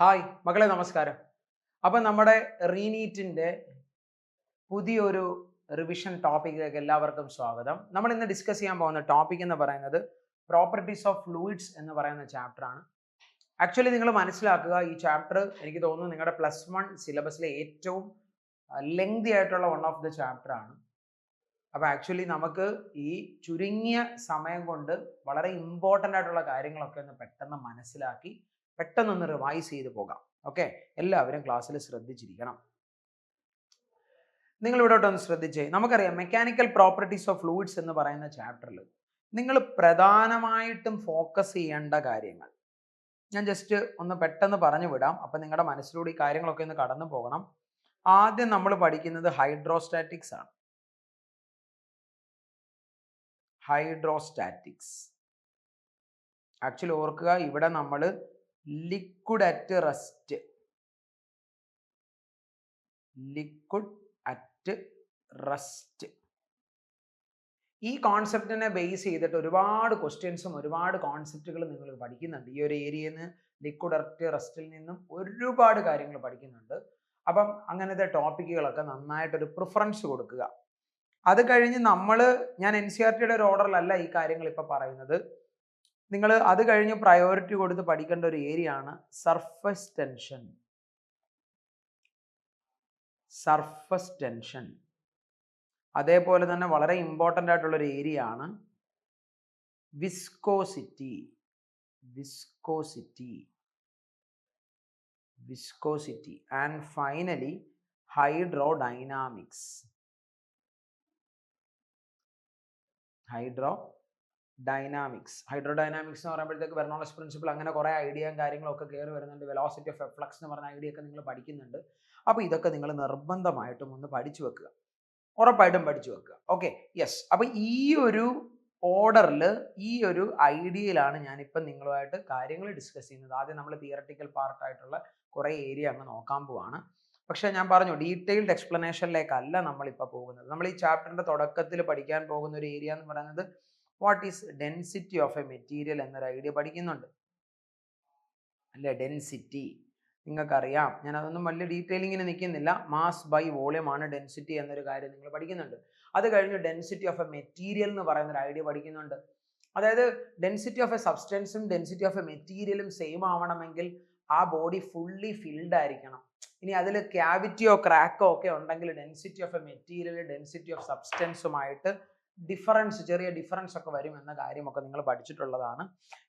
Hi മകളെ നമസ്കാരം. അപ്പം നമ്മുടെ റീനീറ്റിൻ്റെ പുതിയൊരു റിവിഷൻ ടോപ്പിക്കിലേക്ക് എല്ലാവർക്കും സ്വാഗതം. നമ്മൾ ഇന്ന് ഡിസ്കസ് ചെയ്യാൻ പോകുന്ന ടോപ്പിക് എന്ന് പറയുന്നത് പ്രോപ്പർട്ടീസ് ഓഫ് ഫ്ലൂയിഡ്സ് എന്ന് പറയുന്ന ചാപ്റ്റർ ആണ്. ആക്ച്വലി നിങ്ങൾ മനസ്സിലാക്കുക, ഈ ചാപ്റ്റർ എനിക്ക് തോന്നുന്നു നിങ്ങളുടെ +1 സിലബസിലെ ഏറ്റവും ലെങ്തി ആയിട്ടുള്ള വൺ ഓഫ് ദ ചാപ്റ്റർ ആണ്. അപ്പോൾ ആക്ച്വലി നമുക്ക് ഈ ചുരുങ്ങിയ സമയം കൊണ്ട് വളരെ ഇമ്പോർട്ടൻ്റ് ആയിട്ടുള്ള കാര്യങ്ങളൊക്കെ ഒന്ന് പെട്ടെന്ന് മനസ്സിലാക്കി പെട്ടെന്നൊന്ന് റിവൈസ് ചെയ്ത് പോകാം. ഓക്കെ, എല്ലാവരും ക്ലാസ്സിൽ ശ്രദ്ധിച്ചിരിക്കണം. നിങ്ങൾ ഇവിടോട്ടൊന്ന് ശ്രദ്ധിച്ചേ. നമുക്കറിയാം മെക്കാനിക്കൽ പ്രോപ്പർട്ടീസ് ഓഫ് ഫ്ലൂയിഡ്സ് എന്ന് പറയുന്ന ചാപ്റ്ററിൽ നിങ്ങൾ പ്രധാനമായിട്ടും ഫോക്കസ് ചെയ്യേണ്ട കാര്യങ്ങൾ ഞാൻ ജസ്റ്റ് ഒന്ന് പെട്ടെന്ന് പറഞ്ഞു വിടാം. അപ്പം നിങ്ങളുടെ മനസ്സിലൂടെ ഈ കാര്യങ്ങളൊക്കെ ഒന്ന് കടന്നു പോകണം. ആദ്യം നമ്മൾ പഠിക്കുന്നത് ഹൈഡ്രോസ്റ്റാറ്റിക്സ് ആണ്. ഹൈഡ്രോസ്റ്റാറ്റിക്സ് ആക്ച്വലി ഓർക്കുക, ഇവിടെ നമ്മൾ liquid at rest, liquid at rest ഈ കോൺസെപ്റ്റിനെ ബേസ് ചെയ്തിട്ട് ഒരുപാട് ക്വസ്റ്റ്യൻസും ഒരുപാട് കോൺസെപ്റ്റുകൾ നിങ്ങൾ പഠിക്കുന്നുണ്ട്. ഈ ഒരു ഏരിയയിൽ നിന്ന് ലിക്വിഡ് അറ്റ് റെസ്റ്റിൽ നിന്നും ഒരുപാട് കാര്യങ്ങൾ പഠിക്കുന്നുണ്ട്. അപ്പം അങ്ങനത്തെ ടോപ്പിക്കുകളൊക്കെ നന്നായിട്ടൊരു പ്രിഫറൻസ് കൊടുക്കുക. അത് കഴിഞ്ഞ് ഞാൻ NCERT ഒരു ഓർഡറിലല്ല ഈ കാര്യങ്ങൾ ഇപ്പോൾ പറയുന്നത്. നിങ്ങൾ അത് കഴിഞ്ഞ് പ്രയോറിറ്റി കൊടുത്ത് പഠിക്കേണ്ട ഒരു ഏരിയ ആണ് സർഫസ് ടെൻഷൻ. സർഫസ് ടെൻഷൻ അതേപോലെ തന്നെ വളരെ ഇമ്പോർട്ടൻ്റ് ആയിട്ടുള്ളൊരു ഏരിയ ആണ് viscosity. Viscosity viscosity and finally hydrodynamics. Hydrodynamics എന്ന് പറയുമ്പോഴത്തേക്ക് ബെർണോളിസ് പ്രിൻസിപ്പിൾ അങ്ങനെ കുറേ ഐഡിയയും കാര്യങ്ങളൊക്കെ കയറി വരുന്നുണ്ട്. വെലോസിറ്റി ഓഫ് എഫ്ലക്സ് എന്ന് പറഞ്ഞ ഐഡിയ ഒക്കെ നിങ്ങൾ പഠിക്കുന്നുണ്ട്. അപ്പോൾ ഇതൊക്കെ നിങ്ങൾ നിർബന്ധമായിട്ടും ഒന്ന് പഠിച്ചു വെക്കുക, ഉറപ്പായിട്ടും പഠിച്ചു വെക്കുക. Okay, yes. അപ്പോൾ ഈ ഒരു ഓർഡറിൽ ഈ ഒരു ഐഡിയയിലാണ് ഞാനിപ്പം നിങ്ങളുമായിട്ട് കാര്യങ്ങൾ ഡിസ്കസ് ചെയ്യുന്നത്. ആദ്യം നമ്മൾ തിയറട്ടിക്കൽ പാർട്ടായിട്ടുള്ള കുറേ ഏരിയ അങ്ങ് നോക്കാൻ പോവാണ്. പക്ഷേ ഞാൻ പറഞ്ഞു, ഡീറ്റെയിൽഡ് എക്സ്പ്ലനേഷനിലേക്കല്ല നമ്മളിപ്പോൾ പോകുന്നത്. നമ്മൾ ഈ ചാപ്റ്ററിൻ്റെ തുടക്കത്തിൽ പഠിക്കാൻ പോകുന്ന ഒരു ഏരിയ എന്ന് പറയുന്നത് what is density of a material എന്നൊരു ഐഡിയ പഠിക്കുന്നുണ്ട് അല്ലേ. ഡെൻസിറ്റി നിങ്ങൾക്കറിയാം, ഞാൻ അതൊന്നും വലിയ ഡീറ്റെയിലിങ്ങിന് നിൽക്കുന്നില്ല. മാസ് ബൈ വോളിയം ആണ് ഡെൻസിറ്റി എന്നൊരു കാര്യം നിങ്ങൾ പഠിക്കുന്നുണ്ട്. അത് കഴിഞ്ഞ് ഡെൻസിറ്റി ഓഫ് എ മെറ്റീരിയൽ എന്ന് പറയുന്ന ഒരു ഐഡിയ പഠിക്കുന്നുണ്ട്. അതായത് ഡെൻസിറ്റി ഓഫ് എ സബ്സ്റ്റൻസും ഡെൻസിറ്റി ഓഫ് എ മെറ്റീരിയലും സെയിം ആവണമെങ്കിൽ ആ ബോഡി ഫുള്ളി ഫിൽഡ് ആയിരിക്കണം. ഇനി അതിൽ ക്യാവിറ്റിയോ ക്രാക്കോ ഒക്കെ ഉണ്ടെങ്കിൽ density of a material density of സബ്സ്റ്റൻസുമായിട്ട് ചെറിയ ഡിഫറൻസ് ഒക്കെ വരും എന്ന കാര്യമൊക്കെ നിങ്ങൾ പഠിച്ചിട്ടുള്ളതാണ്.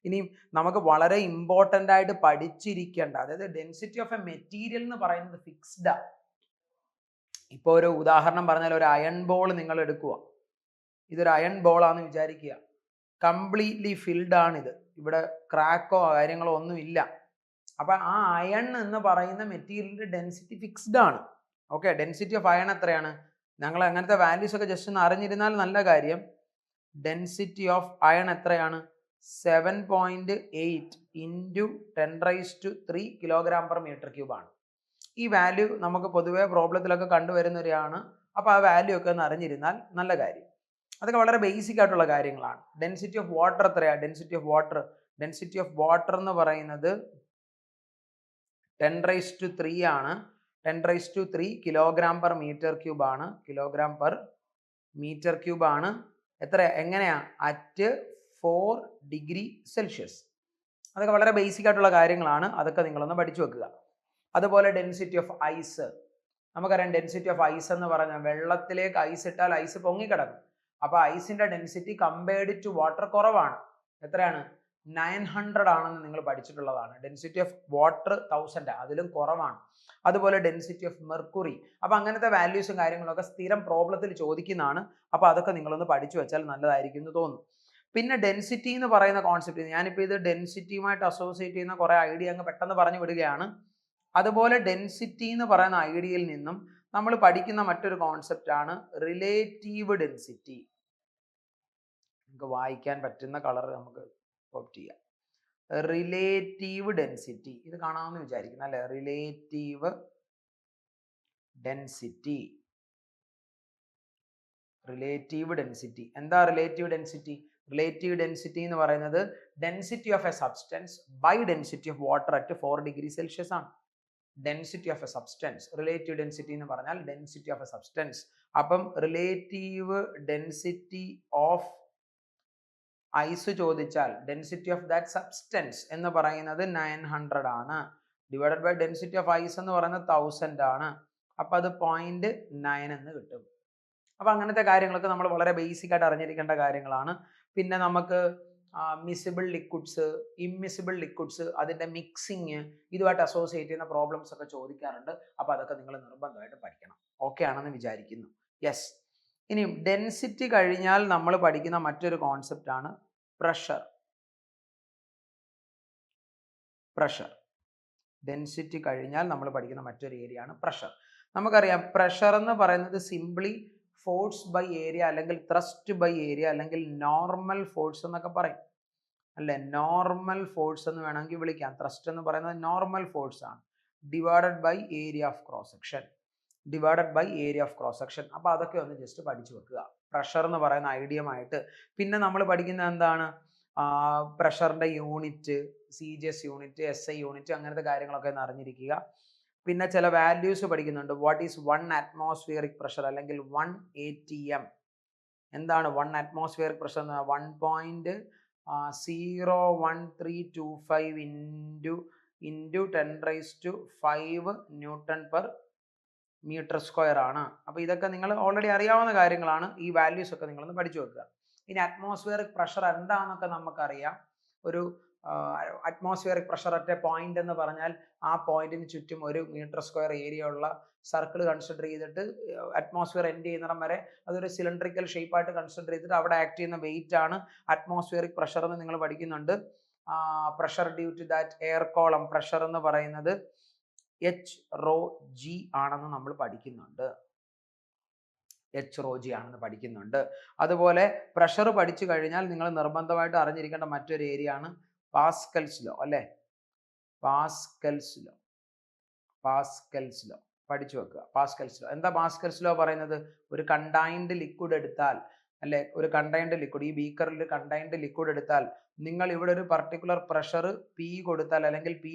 ഇനിയും നമുക്ക് വളരെ ഇമ്പോർട്ടൻ്റ് ആയിട്ട് പഠിച്ചിരിക്കേണ്ട, അതായത് ഡെൻസിറ്റി ഓഫ് എ മെറ്റീരിയൽ എന്ന് പറയുന്നത് ഫിക്സ്ഡാ. ഇപ്പോൾ ഒരു ഉദാഹരണം പറഞ്ഞാൽ, ഒരു അയൺ ബോൾ നിങ്ങൾ എടുക്കുക. ഇതൊരു അയൺ ബോളാന്ന് വിചാരിക്കുക. കംപ്ലീറ്റ്ലി ഫിൽഡ് ആണിത്. ഇവിടെ ക്രാക്കോ കാര്യങ്ങളോ ഒന്നും ഇല്ല. അപ്പം ആ അയൺ എന്ന് പറയുന്ന മെറ്റീരിയലിന്റെ ഡെൻസിറ്റി ഫിക്സ്ഡ് ആണ്. ഓക്കെ, ഡെൻസിറ്റി ഓഫ് അയൺ എത്രയാണ്? ഞങ്ങൾ അങ്ങനത്തെ വാല്യൂസ് ഒക്കെ ജസ്റ്റ് ഒന്ന് അറിഞ്ഞിരുന്നാൽ നല്ല കാര്യം. ഡെൻസിറ്റി ഓഫ് അയൺ എത്രയാണ്? 7.8 ഇൻറ്റു 10⁻³ kg/m³ ആണ്. ഈ വാല്യൂ നമുക്ക് പൊതുവെ പ്രോബ്ലത്തിലൊക്കെ കണ്ടുവരുന്നവരാണ്. അപ്പോൾ ആ വാല്യൂ ഒക്കെ ഒന്ന് അറിഞ്ഞിരുന്നാൽ നല്ല കാര്യം. അതൊക്കെ വളരെ ബേസിക് ആയിട്ടുള്ള കാര്യങ്ങളാണ്. ഡെൻസിറ്റി ഓഫ് വാട്ടർ എത്രയാണ്? ഡെൻസിറ്റി ഓഫ് വാട്ടർ എന്ന് പറയുന്നത് 10⁻³ ആണ്. 10⁻³ kg/m³ ആണ്. kg/m³ ആണ്. എങ്ങനെയാ? At 4 degree Celsius. അതൊക്കെ വളരെ ബേസിക് ആയിട്ടുള്ള കാര്യങ്ങളാണ്. അതൊക്കെ നിങ്ങളൊന്ന് പഠിച്ചു വെക്കുക. അതുപോലെ ഡെൻസിറ്റി ഓഫ് ഐസ്. നമുക്കറിയാം ഡെൻസിറ്റി ഓഫ് ഐസ് എന്ന് പറഞ്ഞാൽ വെള്ളത്തിലേക്ക് ഐസ് ഇട്ടാൽ ഐസ് പൊങ്ങിക്കിടക്കും. അപ്പോൾ ഐസിന്റെ ഡെൻസിറ്റി കമ്പയർഡ് ടു വാട്ടർ കുറവാണ്. എത്രയാണ്? 900 ആണെന്ന് നിങ്ങൾ പഠിച്ചിട്ടുള്ളതാണ്. ഡെൻസിറ്റി ഓഫ് വാട്ടർ 1000, അതിലും കുറവാണ്. അതുപോലെ ഡെൻസിറ്റി ഓഫ് മെർക്കുറി. അപ്പോൾ അങ്ങനത്തെ വാല്യൂസും കാര്യങ്ങളൊക്കെ സ്ഥിരം പ്രോബ്ലത്തിൽ ചോദിക്കുന്നതാണ്. അപ്പോൾ അതൊക്കെ നിങ്ങളൊന്ന് പഠിച്ചു വെച്ചാൽ നല്ലതായിരിക്കും എന്ന് തോന്നുന്നു. പിന്നെ ഡെൻസിറ്റി എന്ന് പറയുന്ന കോൺസെപ്റ്റ്, ഞാനിപ്പോൾ ഇത് ഡെൻസിറ്റിയുമായിട്ട് അസോസിയേറ്റ് ചെയ്യുന്ന കുറേ ഐഡിയ അങ്ങ് പെട്ടെന്ന് പറഞ്ഞു വിടുകയാണ്. അതുപോലെ ഡെൻസിറ്റി എന്ന് പറയുന്ന ഐഡിയയിൽ നിന്നും നമ്മൾ പഠിക്കുന്ന മറ്റൊരു കോൺസെപ്റ്റാണ് റിലേറ്റീവ് ഡെൻസിറ്റി. നമുക്ക് വായിക്കാൻ പറ്റുന്ന കളർ നമുക്ക് ഓപ്റ്റ് ചെയ്യാം. റിലേറ്റീവ് ഡെൻസിറ്റി, ഇത് കാണാമെന്ന് വിചാരിക്കുന്നു അല്ലേ. Relative density. എന്താ റിലേറ്റീവ് ഡെൻസിറ്റി? റിലേറ്റീവ് ഡെൻസിറ്റി എന്ന് പറയുന്നത് density of a substance by density of water at 4 degree Celsius ആണ്. Density of a substance, relative density എന്ന് പറഞ്ഞാൽ ഡെൻസിറ്റി ഓഫ് എ സബ്സ്റ്റൻസ്. അപ്പം റിലേറ്റീവ് ഡെൻസിറ്റി ഓഫ് ഐസ് ചോദിച്ചാൽ density of that substance എന്ന് പറയുന്നത് 900 ആണ്. Divided by density of ice എന്ന് പറയുന്നത് 1000 ആണ്. അപ്പം അത് 0.9 എന്ന് കിട്ടും. അപ്പം അങ്ങനത്തെ കാര്യങ്ങളൊക്കെ നമ്മൾ വളരെ ബേസിക് ആയിട്ട് അറിഞ്ഞിരിക്കേണ്ട കാര്യങ്ങളാണ്. പിന്നെ നമുക്ക് മിസിബിൾ ലിക്വിഡ്സ്, ഇമ്മിസിബിൾ ലിക്വിഡ്സ്, അതിൻ്റെ മിക്സിങ്, ഇതുമായിട്ട് അസോസിയേറ്റ് ചെയ്യുന്ന പ്രോബ്ലംസ് ഒക്കെ ചോദിക്കാറുണ്ട്. അപ്പോൾ അതൊക്കെ നിങ്ങൾ നിർബന്ധമായിട്ട് പഠിക്കണം. ഓക്കെ ആണെന്ന് വിചാരിക്കുന്നു. യെസ്. ഇനി ഡെൻസിറ്റി കഴിഞ്ഞാൽ നമ്മൾ പഠിക്കുന്ന മറ്റൊരു കോൺസെപ്റ്റ് ആണ് പ്രഷർ. പ്രഷർ ഡെൻസിറ്റി കഴിഞ്ഞാൽ നമ്മൾ പഠിക്കുന്ന മറ്റൊരു ഏരിയ ആണ് പ്രഷർ. നമുക്കറിയാം പ്രഷർ എന്ന് പറയുന്നത് സിംപ്ലി ഫോഴ്സ് ബൈ ഏരിയ അല്ലെങ്കിൽ ത്രസ്റ്റ് ബൈ ഏരിയ അല്ലെങ്കിൽ നോർമൽ ഫോഴ്സ് എന്നൊക്കെ പറയും അല്ലേ. നോർമൽ ഫോഴ്സ് എന്ന് വേണമെങ്കിൽ വിളിക്കാം. ത്രസ്റ്റ് എന്ന് പറയുന്നത് നോർമൽ ഫോഴ്സ് ആണ് divided by area of cross section. Divided by area of cross section. അപ്പോൾ അതൊക്കെ ഒന്ന് ജസ്റ്റ് പഠിച്ചു വെക്കുക പ്രഷർ എന്ന് പറയുന്ന ഐഡിയമായിട്ട്. പിന്നെ നമ്മൾ പഠിക്കുന്നത് എന്താണ്, പ്രഷറിൻ്റെ unit, CGS unit, SI unit, അങ്ങനത്തെ കാര്യങ്ങളൊക്കെ ഒന്ന് അറിഞ്ഞിരിക്കുക. പിന്നെ ചില വാല്യൂസ് പഠിക്കുന്നുണ്ട്. വാട്ട് ഈസ് 1 അറ്റ്മോസ്ഫിയറിക് പ്രഷർ അല്ലെങ്കിൽ 1 ATM. എന്താണ് 1 അറ്റ്മോസ്ഫിയറിക് പ്രഷർ എന്ന്? 1.01325 into 10⁵ newton per metre square ആണ്. അപ്പോൾ ഇതൊക്കെ നിങ്ങൾ ഓൾറെഡി അറിയാവുന്ന കാര്യങ്ങളാണ്. ഈ വാല്യൂസ് ഒക്കെ നിങ്ങളൊന്ന് പഠിച്ചു വെക്കുക. ഇനി അറ്റ്മോസ്ഫിയറിക് പ്രഷർ എന്താണെന്നൊക്കെ നമുക്കറിയാം. ഒരു atmospheric pressure at A point എന്ന് പറഞ്ഞാൽ ആ പോയിന്റിന് ചുറ്റും 1 മീറ്റർ സ്ക്വയർ ഏരിയ ഉള്ള സർക്കിൾ കൺസിഡർ ചെയ്തിട്ട് അറ്റ്മോസ്ഫിയർ എൻഡ് ചെയ്യുന്നിടം വരെ അതൊരു സിലിണ്ടറിക്കൽ ഷേപ്പായിട്ട് കൺസിഡർ ചെയ്തിട്ട് അവിടെ ആക്ട് ചെയ്യുന്ന വെയിറ്റ് ആണ് അറ്റ്മോസ്ഫിയറിക് പ്രഷർ എന്ന് നിങ്ങൾ പഠിക്കുന്നുണ്ട്. Pressure due to that air column pressure എന്ന് പറയുന്നത് HρG ആണെന്ന് നമ്മൾ പഠിക്കുന്നുണ്ട്. HρG ആണെന്ന് പഠിക്കുന്നുണ്ട്. അതുപോലെ പ്രഷർ പഠിച്ചു കഴിഞ്ഞാൽ നിങ്ങൾ നിർബന്ധമായിട്ട് അറിഞ്ഞിരിക്കേണ്ട മറ്റൊരു ഏരിയ ആണ് പാസ്കൽസ് ലോ അല്ലേ. പാസ്കൽസ് ലോ പഠിച്ചു വെക്കുക. പാസ്കൽസ് ലോ എന്താ? പാസ്കൽസ് ലോ പറയുന്നത് ഒരു കണ്ടൈൻഡ് ലിക്വിഡ് എടുത്താൽ അല്ലെ, ഒരു കണ്ടൈൻഡ് ലിക്വിഡ്, ഈ ബീക്കറിൽ കണ്ടൈൻഡ് ലിക്വിഡ് എടുത്താൽ നിങ്ങൾ ഇവിടെ ഒരു പർട്ടിക്കുലർ പ്രഷർ P കൊടുത്താൽ അല്ലെങ്കിൽ P'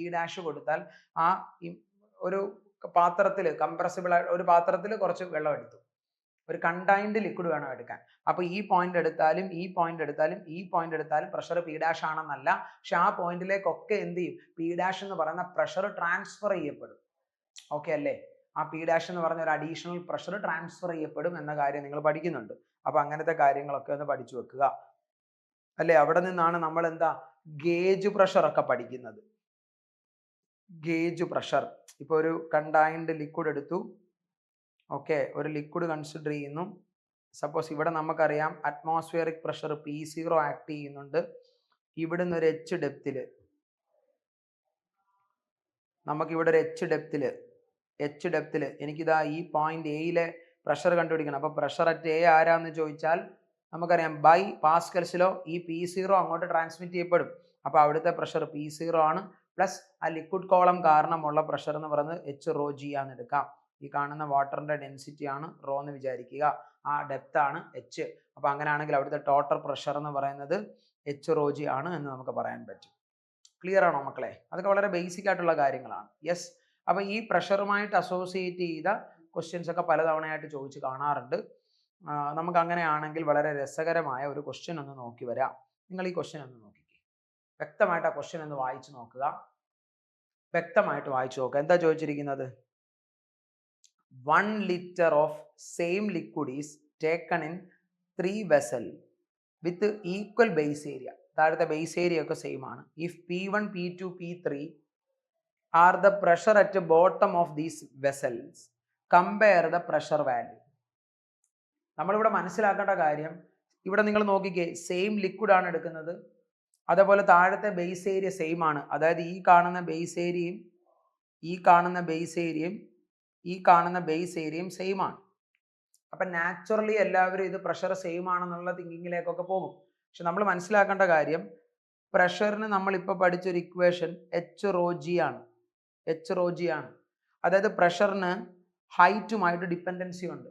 കൊടുത്താൽ ആ ഒരു പാത്രത്തിൽ കംപ്രസിബിൾ ആയിട്ട് ഒരു പാത്രത്തിൽ കുറച്ച് വെള്ളം എടുത്തു, ഒരു കണ്ടൈൻഡ് ലിക്വിഡ് വേണം എടുക്കാൻ. അപ്പോൾ ഈ പോയിന്റ് എടുത്താലും ഈ പോയിന്റ് എടുത്താലും ഈ പോയിന്റ് എടുത്താലും പ്രഷർ P' ആണെന്നല്ല. പക്ഷെ ആ പോയിന്റിലേക്കൊക്കെ എന്ത് ചെയ്യും? P' എന്ന് പറയുന്ന പ്രഷർ ട്രാൻസ്ഫർ ചെയ്യപ്പെടും. ഓക്കെ അല്ലേ? ആ P' എന്ന് പറഞ്ഞ ഒരു അഡീഷണൽ പ്രഷർ ട്രാൻസ്ഫർ ചെയ്യപ്പെടും എന്ന കാര്യം നിങ്ങൾ പഠിക്കുന്നുണ്ട്. അപ്പൊ അങ്ങനത്തെ കാര്യങ്ങളൊക്കെ ഒന്ന് പഠിച്ചു വെക്കുക അല്ലേ. അവിടെ നിന്നാണ് നമ്മൾ എന്താ ഗേജ് പ്രഷർ ഒക്കെ പഠിക്കുന്നത്. Gauge pressure. ഇപ്പൊ ഒരു കണ്ടൈൻഡ് ലിക്വിഡ് എടുത്തു, ഓക്കെ, ഒരു ലിക്വിഡ് കൺസിഡർ ചെയ്യുന്നു. സപ്പോസ് ഇവിടെ നമുക്കറിയാം അറ്റ്മോസ്ഫിയറിക് പ്രഷർ P0 ആക്ട് ചെയ്യുന്നുണ്ട്. ഇവിടുന്ന് ഒരു H ഡെപ്തില് നമുക്കിവിടെ ഒരു H ഡെപ്തില് എനിക്കിതാ ഈ പോയിന്റ് എയിലെ പ്രഷർ കണ്ടുപിടിക്കണം. അപ്പോൾ പ്രഷർ അറ്റ് എ ആരാന്ന് ചോദിച്ചാൽ നമുക്കറിയാം ബൈ പാസ്കൽസ് ലോ ഈ P0 അങ്ങോട്ട് ട്രാൻസ്മിറ്റ് ചെയ്യപ്പെടും. അപ്പോൾ അവിടുത്തെ പ്രഷർ P0 ആണ് പ്ലസ് ആ ലിക്വിഡ് കോളം കാരണമുള്ള പ്രഷർ എന്ന് പറയുന്നത് HρG ആണെന്ന് എടുക്കാം. ഈ കാണുന്ന വാട്ടറിന്റെ ഡെൻസിറ്റി ആണ് റോ എന്ന് വിചാരിക്കുക. ആ ഡെപ്ത് ആണ് H. അപ്പോൾ അങ്ങനെയാണെങ്കിൽ അവിടുത്തെ ടോട്ടൽ പ്രഷർ എന്ന് പറയുന്നത് HρG ആണ് എന്ന് നമുക്ക് പറയാൻ പറ്റും. ക്ലിയർ ആണോ മക്കളെ? അതൊക്കെ വളരെ ബേസിക് ആയിട്ടുള്ള കാര്യങ്ങളാണ്. യെസ്. അപ്പോൾ ഈ പ്രഷറുമായിട്ട് അസോസിയേറ്റ് ചെയ്ത ക്വസ്റ്റ്യൻസ് ഒക്കെ പലതവണയായിട്ട് ചോദിച്ച് കാണാറുണ്ട്. നമുക്ക് അങ്ങനെയാണെങ്കിൽ വളരെ രസകരമായ ഒരു ക്വസ്റ്റ്യൻ ഒന്ന് നോക്കി വരാം. നിങ്ങൾ ഈ ക്വസ്റ്റ്യൻ ഒന്ന് നോക്കിക്കേ. വ്യക്തമായിട്ട് ആ ക്വസ്റ്റ്യൻ ഒന്ന് വായിച്ചു നോക്കുക. വ്യക്തമായിട്ട് വായിച്ചു നോക്കുക. എന്താ ചോദിച്ചിരിക്കുന്നത്? 1 liter of same liquid is taken in 3 vessels with equal base area. താഴത്തെ ബേസ് ഏരിയ ഒക്കെ സെയിം ആണ്. If P1, P2, P3 are the pressure at the bottom of these vessels, compare the pressure value. നമ്മളിവിടെ മനസ്സിലാക്കേണ്ട കാര്യം, ഇവിടെ നിങ്ങൾ നോക്കിക്കേ, same liquid ആണ് എടുക്കുന്നത്. അതേപോലെ താഴത്തെ ബേസ് ഏരിയ സെയിം ആണ്. അതായത് ഈ കാണുന്ന ബേസ് ഏരിയയും ഈ കാണുന്ന ബേസ് ഏരിയയും ഈ കാണുന്ന ബേസ് ഏരിയയും സെയിം ആണ്. അപ്പം നാച്ചുറലി എല്ലാവരും ഇത് പ്രഷർ സെയിം ആണെന്നുള്ള തിങ്കിങ്ങിലേക്കൊക്കെ പോകും. പക്ഷെ നമ്മൾ മനസ്സിലാക്കേണ്ട കാര്യം, പ്രഷറിന് നമ്മളിപ്പോൾ പഠിച്ചൊരു ഇക്വേഷൻ HρG ആണ്. HρG ആണ്. അതായത് പ്രഷറിന് ഹൈറ്റുമായിട്ട് ഡിപ്പെൻഡൻസി ഉണ്ട്.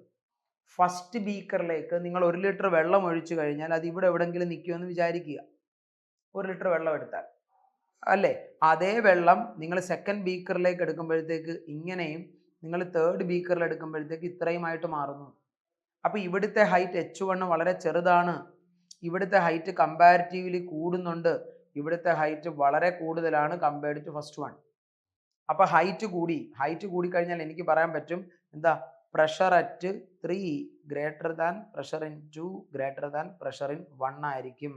ഫസ്റ്റ് ബീക്കറിലേക്ക് നിങ്ങൾ 1 ലിറ്റർ വെള്ളം ഒഴിച്ചു കഴിഞ്ഞാൽ അത് ഇവിടെ എവിടെയെങ്കിലും നിൽക്കുമെന്ന് വിചാരിക്കുക. 1 ലിറ്റർ വെള്ളം എടുത്താൽ അല്ലേ, അതേ വെള്ളം നിങ്ങൾ സെക്കൻഡ് ബീക്കറിലേക്ക് എടുക്കുമ്പോഴത്തേക്ക് ഇങ്ങനെയും നിങ്ങൾ തേർഡ് ബീക്കറിൽ എടുക്കുമ്പോഴത്തേക്ക് ഇത്രയുമായിട്ട് മാറുന്നു. അപ്പോൾ ഇവിടുത്തെ ഹൈറ്റ് H1 വളരെ ചെറുതാണ്, ഇവിടുത്തെ ഹൈറ്റ് കമ്പാരിറ്റീവ്ലി കൂടുന്നുണ്ട്, ഇവിടുത്തെ ഹൈറ്റ് വളരെ കൂടുതലാണ് കമ്പയർഡ് ടു ഫസ്റ്റ് വൺ. അപ്പോൾ ഹൈറ്റ് കൂടിക്കഴിഞ്ഞാൽ എനിക്ക് പറയാൻ പറ്റും എന്താ, pressure at 3 greater than pressure in 2 greater than pressure in 1 ആയിരിക്കും.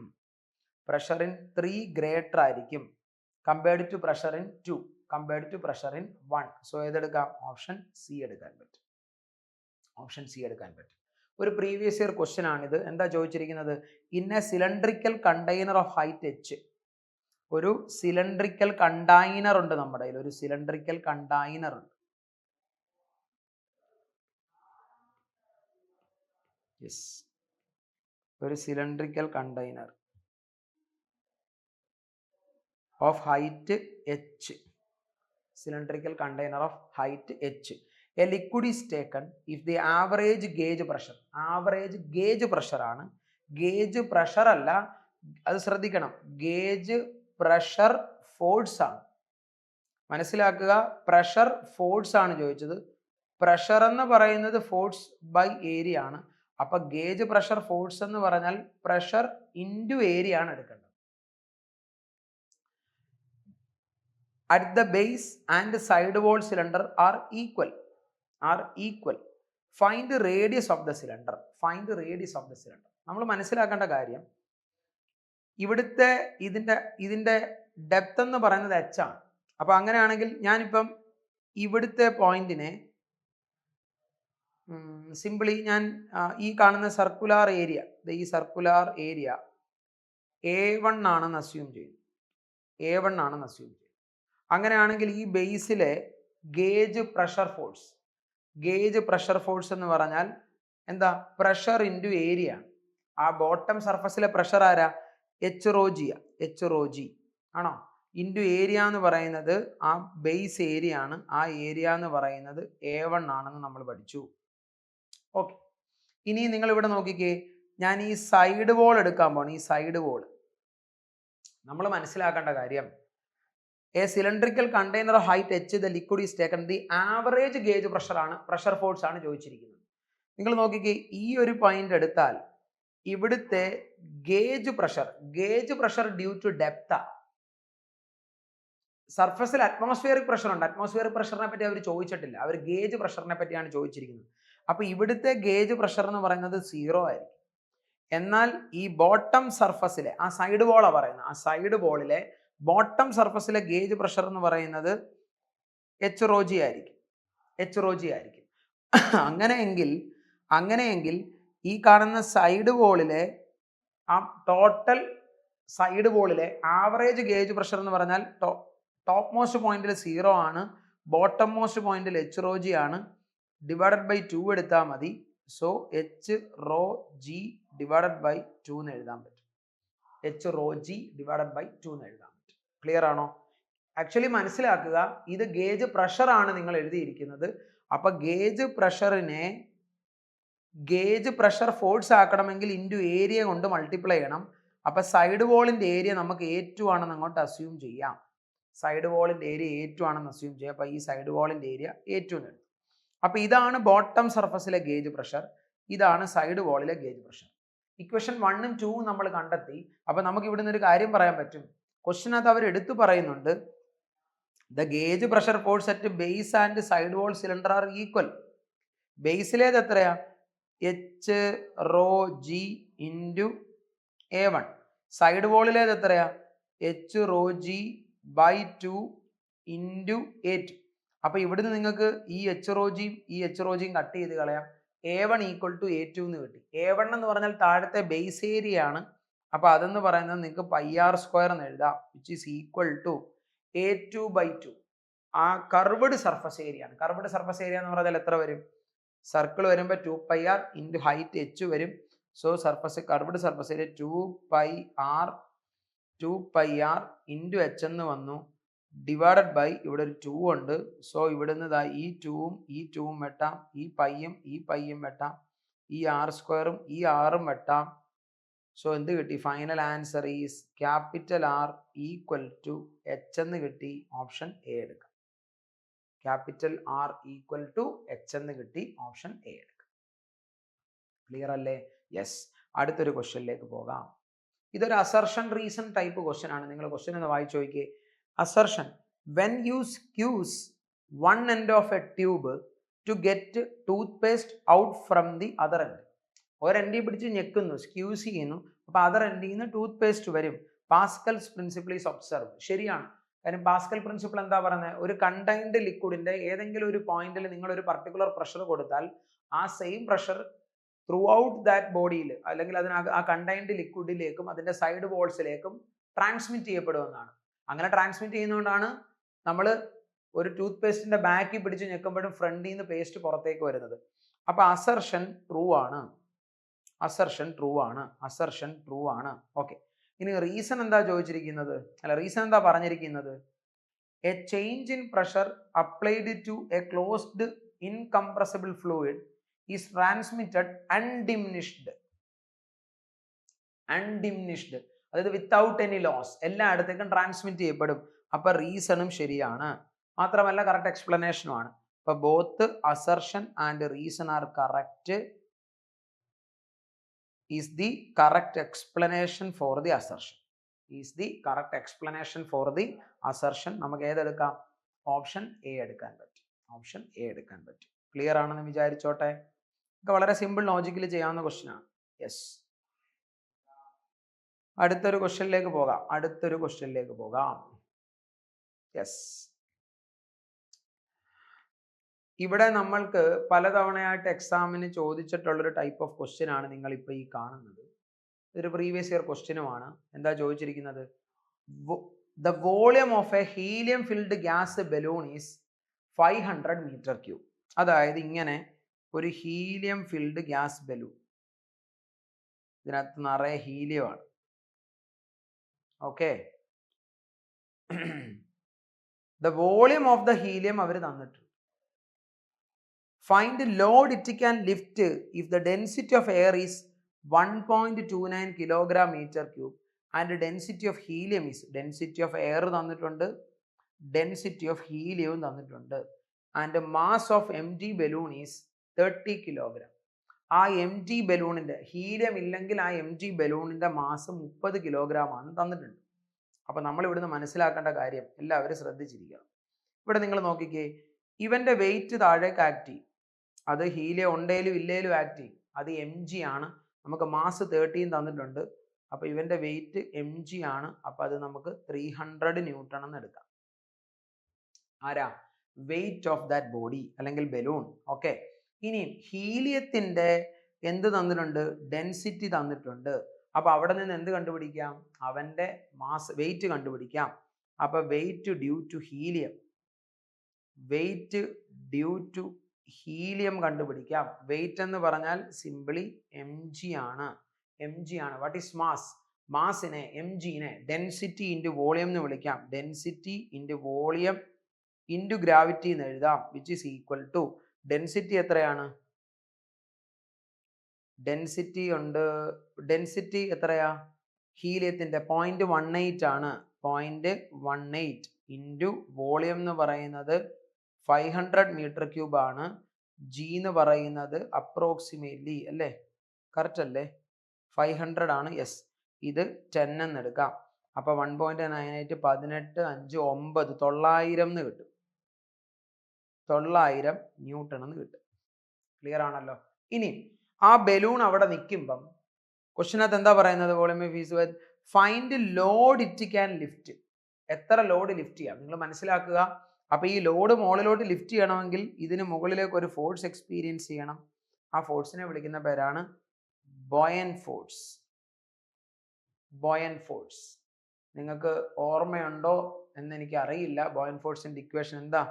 പ്രഷർ ഇൻ 3 ഗ്രേറ്റർ ആയിരിക്കും compared to pressure in 2 compared to pressure in 1. So ഏതെടുക്കാം? ഓപ്ഷൻ സി എടുക്കാൻ പറ്റും. ഓപ്ഷൻ സി എടുക്കാൻ പറ്റും. ഒരു പ്രീവിയസ് ഇയർ ക്വസ്റ്റ്യൻ ആണിത്. എന്താ ചോദിച്ചിരിക്കുന്നത്? In A cylindrical container of height H. ഒരു സിലിണ്ടറിക്കൽ കണ്ടെയ്നർ ഉണ്ട് നമ്മുടെ കയ്യിൽ, ഒരു സിലിണ്ടറിക്കൽ കണ്ടെയ്നർ ഉണ്ട്. യെസ്, ഒരു cylindrical container of height h, cylindrical container of height h. A liquid is taken if the average gauge pressure ആണ്, gauge pressure അല്ല, അത് ശ്രദ്ധിക്കണം, ഗേജ് പ്രഷർ ഫോഴ്സ് ആണ്. മനസ്സിലാക്കുക, പ്രഷർ ഫോഴ്സ് ആണ് ചോദിച്ചത്. പ്രഷർ എന്ന് പറയുന്നത് ഫോഴ്സ് ബൈ ഏരിയ ആണ്. അപ്പൊ ഗേജ് പ്രഷർ ഫോഴ്സ് എന്ന് പറഞ്ഞാൽ പ്രഷർ ഇൻറ്റു ഏരിയ ആണ് എടുക്കേണ്ടത്. At the base and side wall cylinder are equal. Find the radius of the cylinder. നമ്മൾ മനസ്സിലാക്കേണ്ട കാര്യം, ഇവിടുത്തെ ഇതിന്റെ ഡെപ്ത് എന്ന് പറയുന്നത് h ആണ്. അപ്പൊ അങ്ങനെയാണെങ്കിൽ ഞാനിപ്പം ഇവിടുത്തെ പോയിന്റിനെ സിംപിളി ഞാൻ ഈ കാണുന്ന സർക്കുലാർ ഏരിയ, ഈ സർക്കുലാർ ഏരിയ A1 ആണെന്ന് അസ്യൂം ചെയ്യുന്നു. അങ്ങനെയാണെങ്കിൽ ഈ ബേസിലെ ഗേജ് പ്രഷർ ഫോഴ്സ് എന്ന് പറഞ്ഞാൽ എന്താ, പ്രഷർ ഇൻറ്റു ഏരിയ. ആ ബോട്ടം സർഫസിലെ പ്രഷർ ആരാ? എച്ച് റോ ജി ആണോ? ഇൻറ്റു ഏരിയ എന്ന് പറയുന്നത് ആ ബേസ് ഏരിയ ആണ്. ആ ഏരിയ എന്ന് പറയുന്നത് A1 ആണെന്ന് നമ്മൾ പഠിച്ചു. ഓക്കെ, ഇനി നിങ്ങൾ ഇവിടെ നോക്കിക്കേ, ഞാൻ ഈ സൈഡ് വോൾ എടുക്കാൻ പോകണം. ഈ സൈഡ് വോൾ നമ്മൾ മനസ്സിലാക്കേണ്ട കാര്യം, a cylindrical container of height h, the liquid is taken, the average gauge pressure force ആണ് ചോദിച്ചിരിക്കുന്നത്. നിങ്ങൾ നോക്കിക്കേ, ഈ ഒരു പോയിന്റ് എടുത്താൽ ഇവിടുത്തെ gauge pressure due to depth. സർഫസിൽ അറ്റ്മോസ്ഫിയറിക് പ്രഷർ ഉണ്ട്. അറ്റ്മോസ്ഫിയറിക് പ്രഷറിനെ പറ്റി അവർ ചോദിച്ചിട്ടില്ല, അവർ ഗേജ് പ്രഷറിനെ പറ്റിയാണ് ചോദിച്ചിരിക്കുന്നത്. അപ്പൊ ഇവിടുത്തെ ഗേജ് പ്രഷർ എന്ന് പറയുന്നത് 0 ആയിരിക്കും. എന്നാൽ ഈ ബോട്ടം സർഫസിലെ ആ സൈഡ് വോളാ പറയുന്നത്, ആ സൈഡ് വോളിലെ ബോട്ടം സർഫസിലെ ഗേജ് പ്രഷർ എന്ന് പറയുന്നത് എച്ച് റോ ജി ആയിരിക്കും. അങ്ങനെയെങ്കിൽ ഈ കാണുന്ന സൈഡ് വോളിലെ ആ ടോട്ടൽ സൈഡ് വോളിലെ ആവറേജ് ഗേജ് പ്രഷർ എന്ന് പറഞ്ഞാൽ ടോപ്പ് മോസ്റ്റ് പോയിന്റിൽ 0 ആണ്, ബോട്ടം മോസ്റ്റ് പോയിന്റിൽ എച്ച് റോ ജി ആണ്. ഡിവൈഡഡ് ബൈ 2 എടുത്താൽ മതി. So H rho G divided by 2 എന്ന് എഴുതാൻ പറ്റും. H rho G divided by 2 എന്ന് എഴുതാം. ക്ലിയർ ആണോ? ആക്ച്വലി മനസ്സിലാക്കുക, ഇത് ഗേജ് പ്രഷർ ആണ് നിങ്ങൾ എഴുതിയിരിക്കുന്നത്. അപ്പൊ ഗേജ് പ്രഷറിനെ ഗേജ് പ്രഷർ ഫോഴ്സ് ആക്കണമെങ്കിൽ ഇൻറ്റു ഏരിയ കൊണ്ട് മൾട്ടിപ്ലൈ ചെയ്യണം. അപ്പൊ സൈഡ് വോളിന്റെ ഏരിയ നമുക്ക് A2 ആണെന്ന് അങ്ങോട്ട് അസ്യൂം ചെയ്യാം. അപ്പൊ ഈ സൈഡ് വോളിന്റെ ഏരിയ A2 എന്ന് എഴുതും. അപ്പൊ ഇതാണ് ബോട്ടം സർഫസിലെ ഗേജ് പ്രഷർ, ഇതാണ് സൈഡ് വോളിലെ ഗേജ് പ്രഷർ. ഇക്വേഷൻ 1 ഉം 2 ഉം നമ്മൾ കണ്ടെത്തി. അപ്പൊ നമുക്ക് ഇവിടുന്ന് ഒരു കാര്യം പറയാൻ പറ്റും. ക്വസ്റ്റിനകത്ത് അവർ എടുത്തു പറയുന്നുണ്ട്, the gauge pressure force at base and side wall cylinder are equal. ബേസിലേത് എത്രയാ? H rho g into A1. Side വോളിലേത് എത്രയാ? H rho g by 2 into A2. അപ്പൊ ഇവിടുന്ന് നിങ്ങൾക്ക് ഈ എച്ച് റോ ജിയും കട്ട് ചെയ്ത് കളയാം. A1 ഈക്വൽ ടു A2 എന്ന് കിട്ടി. A1 എന്ന് പറഞ്ഞാൽ താഴത്തെ ബേസ് ഏരിയ ആണ്. അപ്പൊ അതെന്ന് പറയുന്നത് നിങ്ങൾക്ക് πr² എന്ന് എഴുതാം, which is equal to A2 by 2. ആ കർവ്ഡ് സർഫസ് ഏരിയ ആണ്. കർവ്ഡ് സർഫസ് ഏരിയ എന്ന് പറഞ്ഞാൽ എത്ര വരും? സർക്കിൾ വരുമ്പോൾ 2πr ഇൻറ്റു ഹൈറ്റ് h വരും. So curved surface area 2πr into h എന്ന് വന്നു, ഡിവൈഡഡ് ബൈ ഇവിടെ ഒരു 2 ഉണ്ട്. സോ ഇവിടുന്ന് ഈ 2 ഉം വെട്ടാം, ഈ പൈയും വെട്ടാം. ഈ ആർ സ്ക്വയറും ഈ ആറും വെട്ടാം. സോ എന്ത് കിട്ടി? Final answer is capital R equal to H എന്ന് കിട്ടി. ഓപ്ഷൻ എ എടുക്കാം. Capital R equal to H എന്ന് കിട്ടി. ഓപ്ഷൻ എ എടുക്കാം. ക്ലിയർ അല്ലേ? യെസ്. അടുത്തൊരു ക്വസ്റ്റ്യനിലേക്ക് പോകാം. ഇതൊരു അസർഷൻ റീസൺ ടൈപ്പ് ക്വസ്റ്റ്യൻ ആണ്. നിങ്ങൾ ക്വസ്റ്റ്യൻ ഒന്ന് വായിച്ചു നോക്കിയേ. Assertion: when you squeeze one end of a tube to get toothpaste out from the other end. ഒരെൻഡിൽ പിടിച്ച് ഞെക്കുന്നു, സ്ക്യൂസ് ചെയ്യുന്നു, അപ്പൊ അതർ എൻഡിൽ നിന്ന് ടൂത്ത് പേസ്റ്റ് വരും. Pascal's principle is observe. ശരിയാണ്. കാര്യം പാസ്കൽ പ്രിൻസിപ്പിൾ എന്താ പറയുന്നത്? ഒരു കണ്ടെയ്ൻഡ് ലിക്വിഡിന്റെ ഏതെങ്കിലും ഒരു പോയിന്റിൽ നിങ്ങൾ ഒരു പർട്ടിക്കുലർ പ്രഷർ കൊടുത്താൽ ആ same pressure through out that ബോഡിയിൽ അല്ലെങ്കിൽ ആ കണ്ടെയ്ൻഡ് ലിക്വിഡിലേക്കും അതിന്റെ സൈഡ് വോൾസിലേക്കും ട്രാൻസ്മിറ്റ് ചെയ്യപ്പെടുമെന്നാണ്. അങ്ങനെ ട്രാൻസ്മിറ്റ് ചെയ്യുന്നതുകൊണ്ടാണ് നമ്മൾ ഒരു ടൂത്ത് പേസ്റ്റിന്റെ ബാക്കിൽ പിടിച്ച് ഞെക്കുമ്പോഴും ഫ്രണ്ടിൽ നിന്ന് പേസ്റ്റ് പുറത്തേക്ക് വരുന്നത്. അപ്പൊ അസർഷൻ ട്രൂ ആണ്. അസർഷൻ ട്രൂ ആണ്. അസർഷൻ ട്രൂ ആണ്. ഓക്കെ. ഇനി റീസൺ എന്താ ചോദിച്ചിരിക്കുന്നത്? അല്ല, റീസൺ എന്താ പറഞ്ഞിരിക്കുന്നത്? A change in pressure applied to a closed incompressible fluid is transmitted undiminished. Undiminished അതായത് വിത്തൗട്ട് എനി ലോസ്, എല്ലായിടത്തേക്കും ട്രാൻസ്മിറ്റ് ചെയ്യപ്പെടും. അപ്പൊ റീസണും ശരിയാണ്. മാത്രമല്ല കറക്റ്റ് എക്സ്പ്ലനേഷനും ആണ്. അപ്പൊ both assertion and reason are correct. is the correct explanation for the assertion. Is the correct explanation for the assertion. നമുക്ക് ഏതെടുക്കാം? ഓപ്ഷൻ എ എടുക്കാൻ പറ്റും. ഓപ്ഷൻ എ എടുക്കാൻ പറ്റും. ക്ലിയർ ആണെന്ന് വിചാരിച്ചോട്ടെ. ഇത് വളരെ സിമ്പിൾ ലോജിക്കലി ചെയ്യാവുന്ന ക്വസ്റ്റ്യൻ ആണ്. യെസ്. അടുത്തൊരു ക്വസ്റ്റ്യനിലേക്ക് പോകാം. അടുത്തൊരു ക്വസ്റ്റ്യനിലേക്ക് പോകാം. യെസ്. ഇവിടെ നമ്മൾക്ക് പലതവണയായിട്ട് എക്സാമിന് ചോദിച്ചിട്ടുള്ളൊരു ടൈപ്പ് ഓഫ് ക്വസ്റ്റ്യൻ ആണ് നിങ്ങൾ ഇപ്പോൾ ഈ കാണുന്നത്. ഇതൊരു പ്രീവിയസ് ഇയർ ക്വസ്റ്റ്യനുമാണ്. എന്താ ചോദിച്ചിരിക്കുന്നത്? The volume of a helium filled gas balloon is 500 metre cube. അതായത് ഇങ്ങനെ ഒരു ഹീലിയം ഫിൽഡ് ഗ്യാസ് ബലൂൺ, ഇതിനകത്ത് നിറയെ ഹീലിയമാണ്. Okay. The volume of the helium അവർ തന്നിട്ടുണ്ട്. Find the load it can lift if the density of air is 1.29 kilogram meter cube and the density of helium is, density of air തന്നിട്ടുണ്ട്, density of helium തന്നിട്ടുണ്ട്, and the mass of empty balloon is 30 kilogram. ആ empty ബലൂണിന്റെ, helium ഇല്ലെങ്കിൽ ആ empty ബലൂണിന്റെ mass 30 kilogram ആണ് തന്നിട്ടുണ്ട്. അപ്പൊ നമ്മൾ ഇവിടുന്ന് മനസ്സിലാക്കേണ്ട കാര്യം എല്ലാവരും ശ്രദ്ധിച്ചിരിക്കണം. ഇവിടെ നിങ്ങൾ നോക്കിക്കേ, ഇവന്റെ വെയിറ്റ് താഴേക്ക് ആക്ട് ചെയ്യും. അത് ഹീലിയം ഉണ്ടേലും ഇല്ലേലും ആക്ട് ചെയ്യും. അത് mg ആണ്. നമുക്ക് മാസ് 13 തന്നിട്ടുണ്ട്. അപ്പൊ ഇവന്റെ വെയിറ്റ് mg ആണ്. അപ്പൊ അത് നമുക്ക് 300 ന്യൂട്ടൺ എന്ന് എടുക്കാം. ആരാ? വെയിറ്റ് ഓഫ് ദാറ്റ് ബോഡി അല്ലെങ്കിൽ ബലൂൺ. ഓക്കെ. ഇനി ഹീലിയത്തിന്റെ എന്ത് തന്നിട്ടുണ്ട്? ഡെൻസിറ്റി തന്നിട്ടുണ്ട്. അപ്പൊ അവിടെ നിന്ന് എന്ത് കണ്ടുപിടിക്കാം? അവന്റെ മാസ്, വെയിറ്റ് കണ്ടുപിടിക്കാം. അപ്പൊ weight due to helium, weight due to helium കണ്ടുപിടിക്കാം. വെയിറ്റ് എന്ന് പറഞ്ഞാൽ സിംപിളി mg ആണ്. mg ആണ്. What is mass? മാസിനെ, mgനെ ഡെൻസിറ്റി ഇൻറ്റു വോളിയം എന്ന് വിളിക്കാം. Density into volume into gravity എന്ന് എഴുതാം. Which is equal to, density എത്രയാണ്? ഡെൻസിറ്റി ഉണ്ട്. ഡെൻസിറ്റി എത്രയാ? ഹീലിയത്തിന്റെ 0.18 ആണ്. 0.18 ഇൻറ്റു വോളിയം എന്ന് പറയുന്നത് 500 മീറ്റർ ക്യൂബ് ആണ്. ജി എന്ന് പറയുന്നത് അപ്രോക്സിമേറ്റ്ലി, അല്ലേ? കറക്റ്റ് അല്ലേ? 500 ആണ്. യെസ്. ഇത് 10 എന്ന് എടുക്കാം. അപ്പൊ 1.98 18 5 9 900 എന്ന് കിട്ടും. 900 ന്യൂട്ടൺ എന്ന് കിട്ടും. ക്ലിയർ ആണല്ലോ? ഇനി ആ ബലൂൺ അവിടെ നിൽക്കുമ്പം ക്വസ്റ്റിനകത്ത് എന്താ പറയുന്നത്? Volume of is find load it can lift. എത്ര ലോഡ് ലിഫ്റ്റ് ചെയ്യാം? നിങ്ങൾ മനസ്സിലാക്കുക. അപ്പൊ ഈ ലോഡ് മുകളിലോട്ട് ലിഫ്റ്റ് ചെയ്യണമെങ്കിൽ ഇതിന് മുകളിലേക്ക് ഒരു ഫോഴ്സ് എക്സ്പീരിയൻസ് ചെയ്യണം. ആ ഫോഴ്സിനെ വിളിക്കുന്ന പേരാണ് ബോയൻ ഫോഴ്സ്. ബോയൻ ഫോഴ്സ് നിങ്ങൾക്ക് ഓർമ്മയുണ്ടോ എന്ന് എനിക്ക് അറിയില്ല. ബോയൻ ഫോഴ്സിന്റെ ഇക്വേഷൻ എന്താ?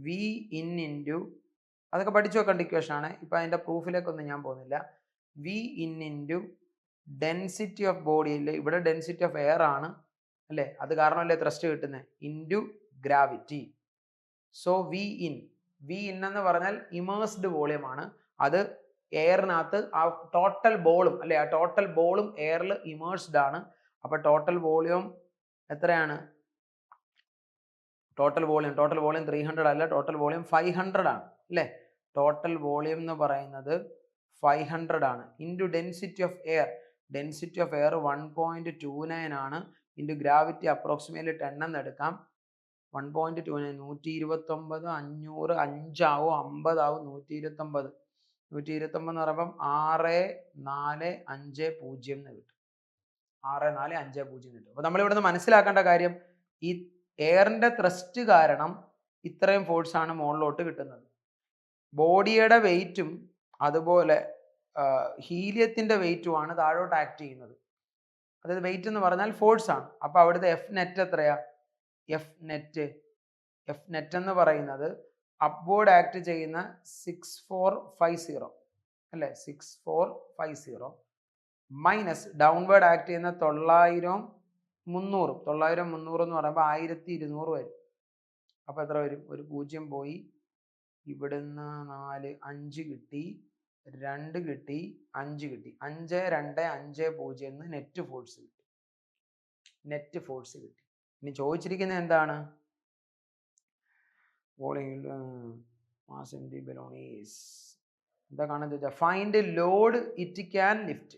വി ഇൻ ഇൻറ്റു, അതൊക്കെ പഠിച്ചു വെക്കേണ്ട ഇക്വേഷൻ ആണ്. ഇപ്പൊ അതിന്റെ പ്രൂഫിലേക്കൊന്നും ഞാൻ പോകുന്നില്ല. V in into density of body ഇല്ലേ, ഇവിടെ ഡെൻസിറ്റി ഓഫ് എയർ ആണ് അല്ലേ, അത് കാരണമല്ലേ ത്രസ്റ്റ് കിട്ടുന്നത്, into gravity. So V in എന്ന് പറഞ്ഞാൽ ഇമേഴ്സ്ഡ് വോളിയം ആണ്. അത് എയറിനകത്ത് ആ ടോട്ടൽ ബോളും അല്ലെ, ആ ടോട്ടൽ ബോളും എയറിൽ ഇമേഴ്സ്ഡ് ആണ്. അപ്പൊ ടോട്ടൽ വോളിയം എത്രയാണ്? ടോട്ടൽ വോളിയം 300 അല്ല, ടോട്ടൽ വോളിയം 500 ആണ് അല്ലേ. ടോട്ടൽ വോളിയം എന്ന് പറയുന്നത് 500 ആണ്. Into density of air, density of air 1.29 ആണ്. ഇൻറ്റു ഗ്രാവിറ്റി അപ്രോക്സിമേറ്റ്ലി 10 എന്ന് എടുക്കാം. 1.29 129 500 5 ആവും 50 ആവും 129 എന്ന് പറയുമ്പം 6450 എന്ന് കിട്ടും. 6450 കിട്ടും. അപ്പൊ നമ്മൾ ഇവിടുന്ന് മനസ്സിലാക്കേണ്ട കാര്യം, ഈ എയറിന്റെ ത്രസ്റ്റ് കാരണം ഇത്രയും ഫോഴ്സ് ആണ് മുകളിലോട്ട് കിട്ടുന്നത്. ബോഡിയുടെ വെയിറ്റും അതുപോലെ ഹീലിയത്തിന്റെ വെയിറ്റുമാണ് താഴോട്ട് ആക്ട് ചെയ്യുന്നത്. അതായത് വെയിറ്റ് എന്ന് പറഞ്ഞാൽ ഫോഴ്സ് ആണ്. അപ്പൊ അവിടുത്തെ എഫ് നെറ്റ് എത്രയാ? എഫ് നെറ്റ് എന്ന് പറയുന്നത് അപ്വേർഡ് ആക്ട് ചെയ്യുന്ന 6450 അല്ലെ, 6450 മൈനസ് ഡൗൺവേർഡ് ആക്ട് ചെയ്യുന്ന 900 എന്ന് പറയുമ്പോൾ 1200 വരും. അപ്പൊ എത്ര വരും? ഒരു 0 പോയി, ഇവിടുന്ന് 4 5 കിട്ടി, 2 കിട്ടി, 5 കിട്ടി, 5 2 5 0 എന്ന് നെറ്റ് ഫോഴ്സ് കിട്ടി. ഇനി ചോദിച്ചിരിക്കുന്നത് എന്താണ്? Mass M D balloon is എന്താ കാണുന്നത്? Find load it can lift.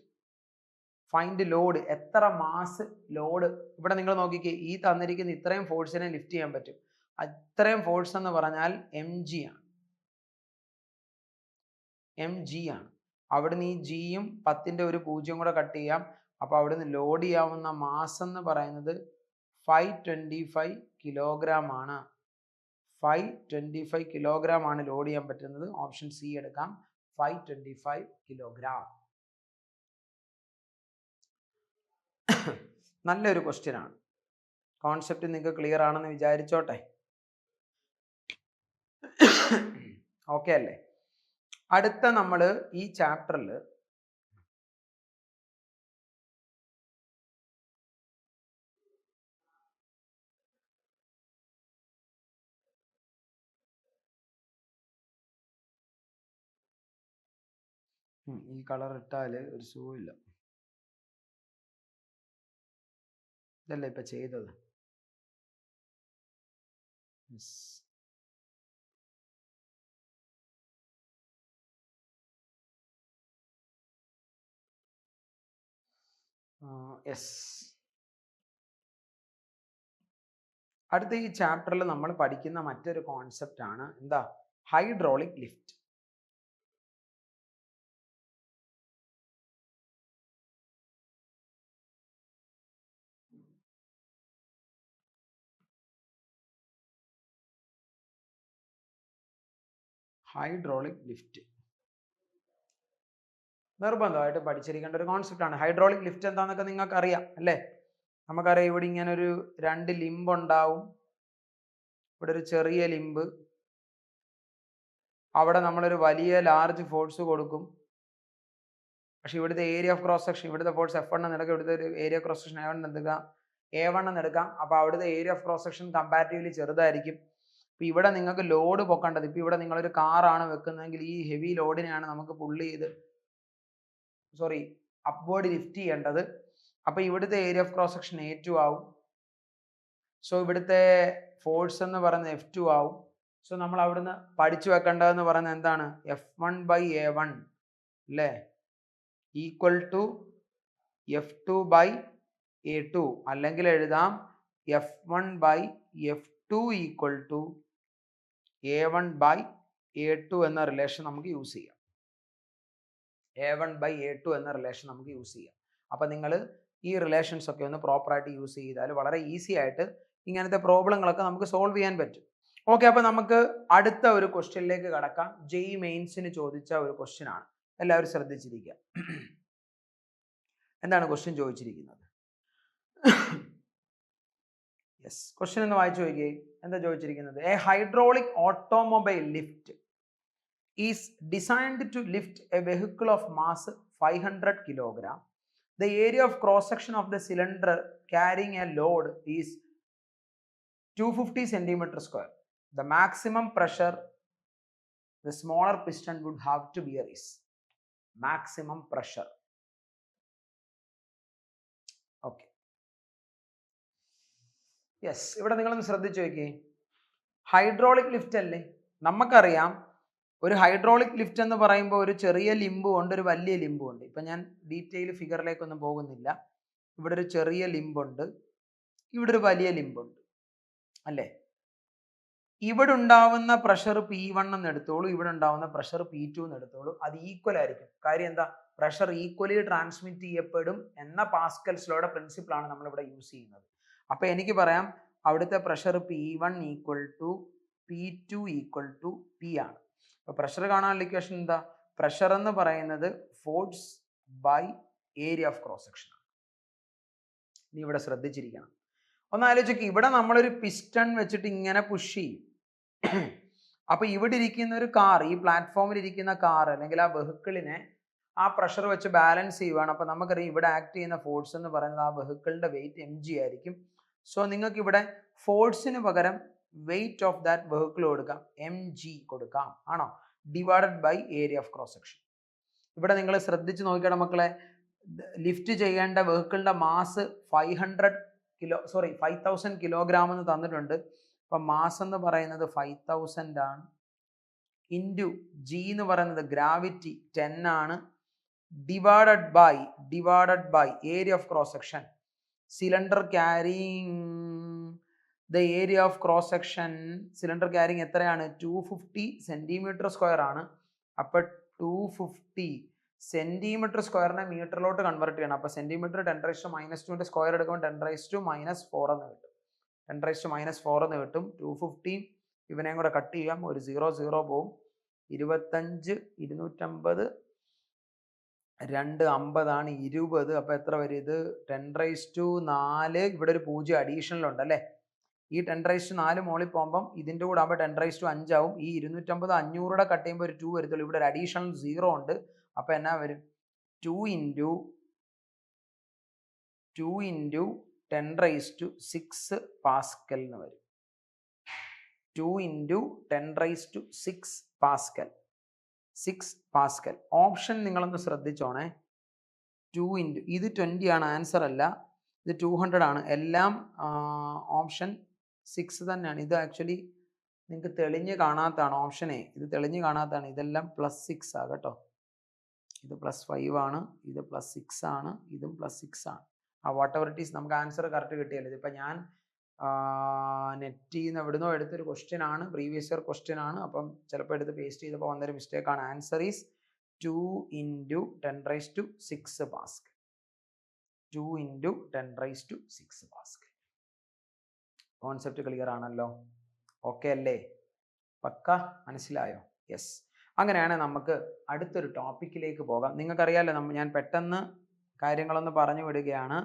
Find load, എത്ര മാസ് ലോഡ്. ഇവിടെ നിങ്ങൾ നോക്കിക്കേ, ഈ തന്നിരിക്കുന്ന ഇത്രയും ഫോഴ്സിനെ ലിഫ്റ്റ് ചെയ്യാൻ പറ്റും. അത്രയും ഫോഴ്സ് എന്ന് പറഞ്ഞാൽ എം ജി ആണ്. അവിടുന്ന് ഈ ജിയും 10ന്റെ ഒരു 0 കൂടെ കട്ട് ചെയ്യാം. അപ്പൊ അവിടുന്ന് ലോഡ് ചെയ്യാവുന്ന മാസ് എന്ന് പറയുന്നത് 525 കിലോഗ്രാം ആണ്. 525 കിലോഗ്രാം ആണ് ലോഡ് ചെയ്യാൻ പറ്റുന്നത്. ഓപ്ഷൻ സി എടുക്കാം, 525 കിലോഗ്രാം. നല്ലൊരു ക്വസ്റ്റ്യൻ ആണ്. കോൺസെപ്റ്റ് നിങ്ങൾക്ക് ക്ലിയർ ആണെന്ന് വിചാരിച്ചോട്ടെ. ഓക്കെ അല്ലേ? അടുത്ത നമ്മൾ ഈ ചാപ്റ്ററിൽ ഈ കളർ ഇട്ടാൽ ഒരു സുഖമില്ല. ഇതല്ലേ ഇപ്പൊ ചെയ്തത്. അടുത്ത ഈ ചാപ്റ്ററിൽ നമ്മൾ പഠിക്കുന്ന മറ്റൊരു കോൺസെപ്റ്റ് ആണ് എന്താ? Hydraulic lift. നിർബന്ധമായിട്ട് പഠിച്ചിരിക്കേണ്ട ഒരു കോൺസെപ്റ്റ് ആണ്. ഹൈഡ്രോളിക് ലിഫ്റ്റ് എന്താണെന്നൊക്കെ നിങ്ങൾക്ക് അറിയാം അല്ലേ? നമുക്കറിയാം, ഇവിടെ ഇങ്ങനെ ഒരു 2 ലിംബ് ഉണ്ടാവും. ഇവിടെ ഒരു ചെറിയ ലിംബ്, അവിടെ നമ്മളൊരു വലിയ ലാർജ് ഫോഴ്സ് കൊടുക്കും. പക്ഷെ ഇവിടുത്തെ ഏരിയ ഓഫ് ക്രോസ് സെക്ഷൻ, ഇവിടുത്തെ ഫോഴ്സ് F1 എന്ന് എടുക്കാം, ഇവിടുത്തെ ഒരു ഏരിയ ക്രോസ് സെക്ഷൻ A1 എന്ന് എടുക്കാം. അപ്പൊ അവിടുത്തെ area of cross section comparatively ചെറുതായിരിക്കും. ഇപ്പൊ ഇവിടെ നിങ്ങൾക്ക് ലോഡ് പൊക്കേണ്ടത്, ഇപ്പൊ ഇവിടെ നിങ്ങളൊരു കാറാണ് വെക്കുന്നതെങ്കിൽ ഈ ഹെവി ലോഡിനെയാണ് നമുക്ക് അപ്വേർഡ് ലിഫ്റ്റ് ചെയ്യേണ്ടത്. അപ്പൊ ഇവിടുത്തെ area of cross section A2 ആവും. സോ ഇവിടുത്തെ ഫോഴ്സ് എന്ന് പറയുന്നത് F2 ആവും. സോ നമ്മൾ അവിടുന്ന് പഠിച്ചു വെക്കേണ്ടതെന്ന് പറയുന്നത് എന്താണ്? F1/A1 അല്ലേ, ഈക്വൽ ടു F2/A2, അല്ലെങ്കിൽ എഴുതാം F1/F2 ഈക്വൽ ടു A1/A2 എന്ന റിലേഷൻ നമുക്ക് യൂസ് ചെയ്യാം. A1/A2 എന്ന റിലേഷൻ നമുക്ക് യൂസ് ചെയ്യാം. അപ്പൊ നിങ്ങൾ ഈ റിലേഷൻസ് ഒക്കെ ഒന്ന് പ്രോപ്പറായിട്ട് യൂസ് ചെയ്താൽ വളരെ ഈസി ആയിട്ട് ഇങ്ങനത്തെ പ്രോബ്ലങ്ങളൊക്കെ നമുക്ക് സോൾവ് ചെയ്യാൻ പറ്റും. ഓക്കെ, അപ്പൊ നമുക്ക് അടുത്ത ഒരു ക്വസ്റ്റ്യനിലേക്ക് കടക്കാം. JEE മെയിൻസിന് ചോദിച്ച ഒരു ക്വസ്റ്റ്യൻ ആണ്, എല്ലാവരും ശ്രദ്ധിച്ചിരിക്കുക. എന്താണ് ക്വസ്റ്റ്യൻ ചോദിച്ചിരിക്കുന്നത്? യെസ്, ക്വസ്റ്റ്യൻ ഒന്ന് വായിച്ചു നോക്കിയേ. എന്താ ചോദിച്ചിരിക്കുന്നത്? A hydraulic automobile lift is designed to lift a vehicle of mass 500 kilogram. The area of cross section of the cylinder carrying a load is 250 centimeter square. The maximum pressure the smaller piston would have to bear is. Maximum pressure. Okay, yes. ഇവിടെ നിങ്ങളൊന്ന് ശ്രദ്ധിച്ചു നോക്കിയേ, hydraulic lift അല്ലേ? നമുക്കറിയാം ഒരു hydraulic lift എന്ന് പറയുമ്പോൾ ഒരു ചെറിയ ലിംബും ഉണ്ട്, ഒരു വലിയ ലിംബും ഉണ്ട്. ഇപ്പം ഞാൻ ഡീറ്റെയിൽ ഫിഗറിലേക്കൊന്നും പോകുന്നില്ല. ഇവിടെ ഒരു ചെറിയ ലിംബുണ്ട്, ഇവിടെ ഒരു വലിയ ലിംബുണ്ട് അല്ലേ? ഇവിടെ ഉണ്ടാവുന്ന പ്രഷർ P1 എന്ന് എടുത്തോളൂ, ഇവിടെ ഉണ്ടാവുന്ന പ്രഷർ P2 എന്ന് എടുത്തോളൂ. അത് ഈക്വൽ ആയിരിക്കും. കാര്യം എന്താ? പ്രഷർ ഈക്വലി ട്രാൻസ്മിറ്റ് ചെയ്യപ്പെടും എന്ന പാസ്കൽസ് ലോയുടെ പ്രിൻസിപ്പിൾ ആണ് നമ്മളിവിടെ യൂസ് ചെയ്യുന്നത്. അപ്പൊ എനിക്ക് പറയാം അവിടുത്തെ pressure P1 equal to P2 equal to P ആണ്. അപ്പൊ പ്രഷർ കാണാനുള്ള ഇക്വേഷൻ എന്താ? പ്രഷർ എന്ന് പറയുന്നത് force by area of cross section ആണ്. ഇനി ഇവിടെ ശ്രദ്ധിച്ചിരിക്കണം. ഒന്ന് ആലോചിക്കുക, ഇവിടെ നമ്മളൊരു പിസ്റ്റൺ വെച്ചിട്ട് ഇങ്ങനെ പുഷ് ചെയ്യും. അപ്പൊ ഇവിടെ ഇരിക്കുന്ന ഒരു കാർ, ഈ പ്ലാറ്റ്ഫോമിൽ ഇരിക്കുന്ന കാർ അല്ലെങ്കിൽ ആ വെഹിക്കിളിനെ ആ പ്രഷർ വെച്ച് ബാലൻസ് ചെയ്യുവാണ്. അപ്പൊ നമുക്കറിയാം ഇവിടെ ആക്ട് ചെയ്യുന്ന ഫോഴ്സ് എന്ന് പറയുന്നത് ആ വെഹിക്കിളിന്റെ വെയിറ്റ് mg ആയിരിക്കും. സോ നിങ്ങൾക്ക് ഇവിടെ ഫോഴ്സിന് പകരം വെയിറ്റ് ഓഫ് ദാറ്റ് വെഹിക്കിൾ കൊടുക്കാം, mg കൊടുക്കാം, ആണോ? Divided by area of cross section. ഇവിടെ നിങ്ങൾ ശ്രദ്ധിച്ച് നോക്കിക്കണം മക്കളെ, ലിഫ്റ്റ് ചെയ്യേണ്ട വെഹിക്കിളിന്റെ മാസ് 5000 കിലോഗ്രാം എന്ന് തന്നിട്ടുണ്ട്. അപ്പൊ മാസ് എന്ന് പറയുന്നത് 5000 ആണ്. ഇൻറ്റു ജി എന്ന് പറയുന്നത് ഗ്രാവിറ്റി 10 ആണ്. Divided by area of cross section. Cylinder carrying the area of cross section, cylinder carrying എത്രയാണ്? 250 സെന്റിമീറ്റർ സ്ക്വയർ ആണ്. അപ്പൊ 250 സെന്റിമീറ്റർ സ്ക്വയറിനെ മീറ്ററിലോട്ട് കൺവേർട്ട് ചെയ്യണം. അപ്പൊ സെന്റിമീറ്റർ 10⁻²ന്റെ സ്ക്വയർ എടുക്കുമ്പോൾ 10⁻⁻4 എന്ന് കിട്ടും. 10⁻⁻4 എന്ന് കിട്ടും. 250 ഇവനെയും കൂടെ കട്ട് ചെയ്യാം, ഒരു 0 പോവും. 25 250 2 50 ആണ് 20. അപ്പൊ എത്ര വരും? ഇത് 10⁴. ഇവിടെ ഒരു 0 അഡീഷണൽ ഉണ്ട് അല്ലേ? ഈ 10⁴ മോളിൽ പോകുമ്പം ഇതിന്റെ കൂടെ ആകുമ്പോൾ 10⁵5 ആവും. ഈ 250 500 കട്ട് ചെയ്യുമ്പോൾ ഒരു 2 വരത്തുള്ളൂ. ഇവിടെ ഒരു അഡീഷണൽ 0 ഉണ്ട്. അപ്പൊ എന്നാ വരും? 2 × 10⁻⁶ പാസ്കൽ എന്ന് വരും. 2 × 10⁻⁶ പാസ്കൽ. 6 പാസ്കൽ. ഓപ്ഷൻ നിങ്ങളൊന്ന് ശ്രദ്ധിച്ചോണേ. 2 × ഇത് 20 ആണ്, ആൻസർ അല്ല. ഇത് 200 ആണ്. എല്ലാം ഓപ്ഷൻ 6 തന്നെയാണ്. ഇത് ആക്ച്വലി നിങ്ങൾക്ക് തെളിഞ്ഞ് കാണാത്തതാണ്. ഓപ്ഷനെ ഇത് തെളിഞ്ഞ് കാണാത്തതാണ്. ഇതെല്ലാം +6 ആണ് കേട്ടോ. ഇത് +5 ആണ്, ഇത് +6 ആണ്, ഇതും +6 ആണ്. വാട്ട് എവർ ഇറ്റ് ഈസ്, നമുക്ക് ആൻസർ കറക്റ്റ് കിട്ടിയല്ലോ. ഇതിപ്പോൾ ഞാൻ നെറ്റിൽ നിന്ന് എവിടുന്നോ എടുത്തൊരു ക്വസ്റ്റ്യൻ ആണ്, പ്രീവിയസ് ഇയർ ക്വസ്റ്റ്യൻ ആണ്. അപ്പം ചിലപ്പോൾ എടുത്ത് പേസ്റ്റ് ചെയ്തപ്പോൾ വന്നൊരു മിസ്റ്റേക്ക് ആണ്. Answer is 2 × 10⁻⁶ Pascal. 2 × 10⁻⁶ Pascal. Concept clear ആണല്ലോ? ഓക്കെ അല്ലേ? പക്ക മനസ്സിലായോ? യെസ്. അങ്ങനെയാണ് നമുക്ക് അടുത്തൊരു ടോപ്പിക്കിലേക്ക് പോകാം. നിങ്ങൾക്കറിയാലോ, ഞാൻ പെട്ടെന്ന് കാര്യങ്ങളൊന്ന് പറഞ്ഞു വിടുകയാണ്.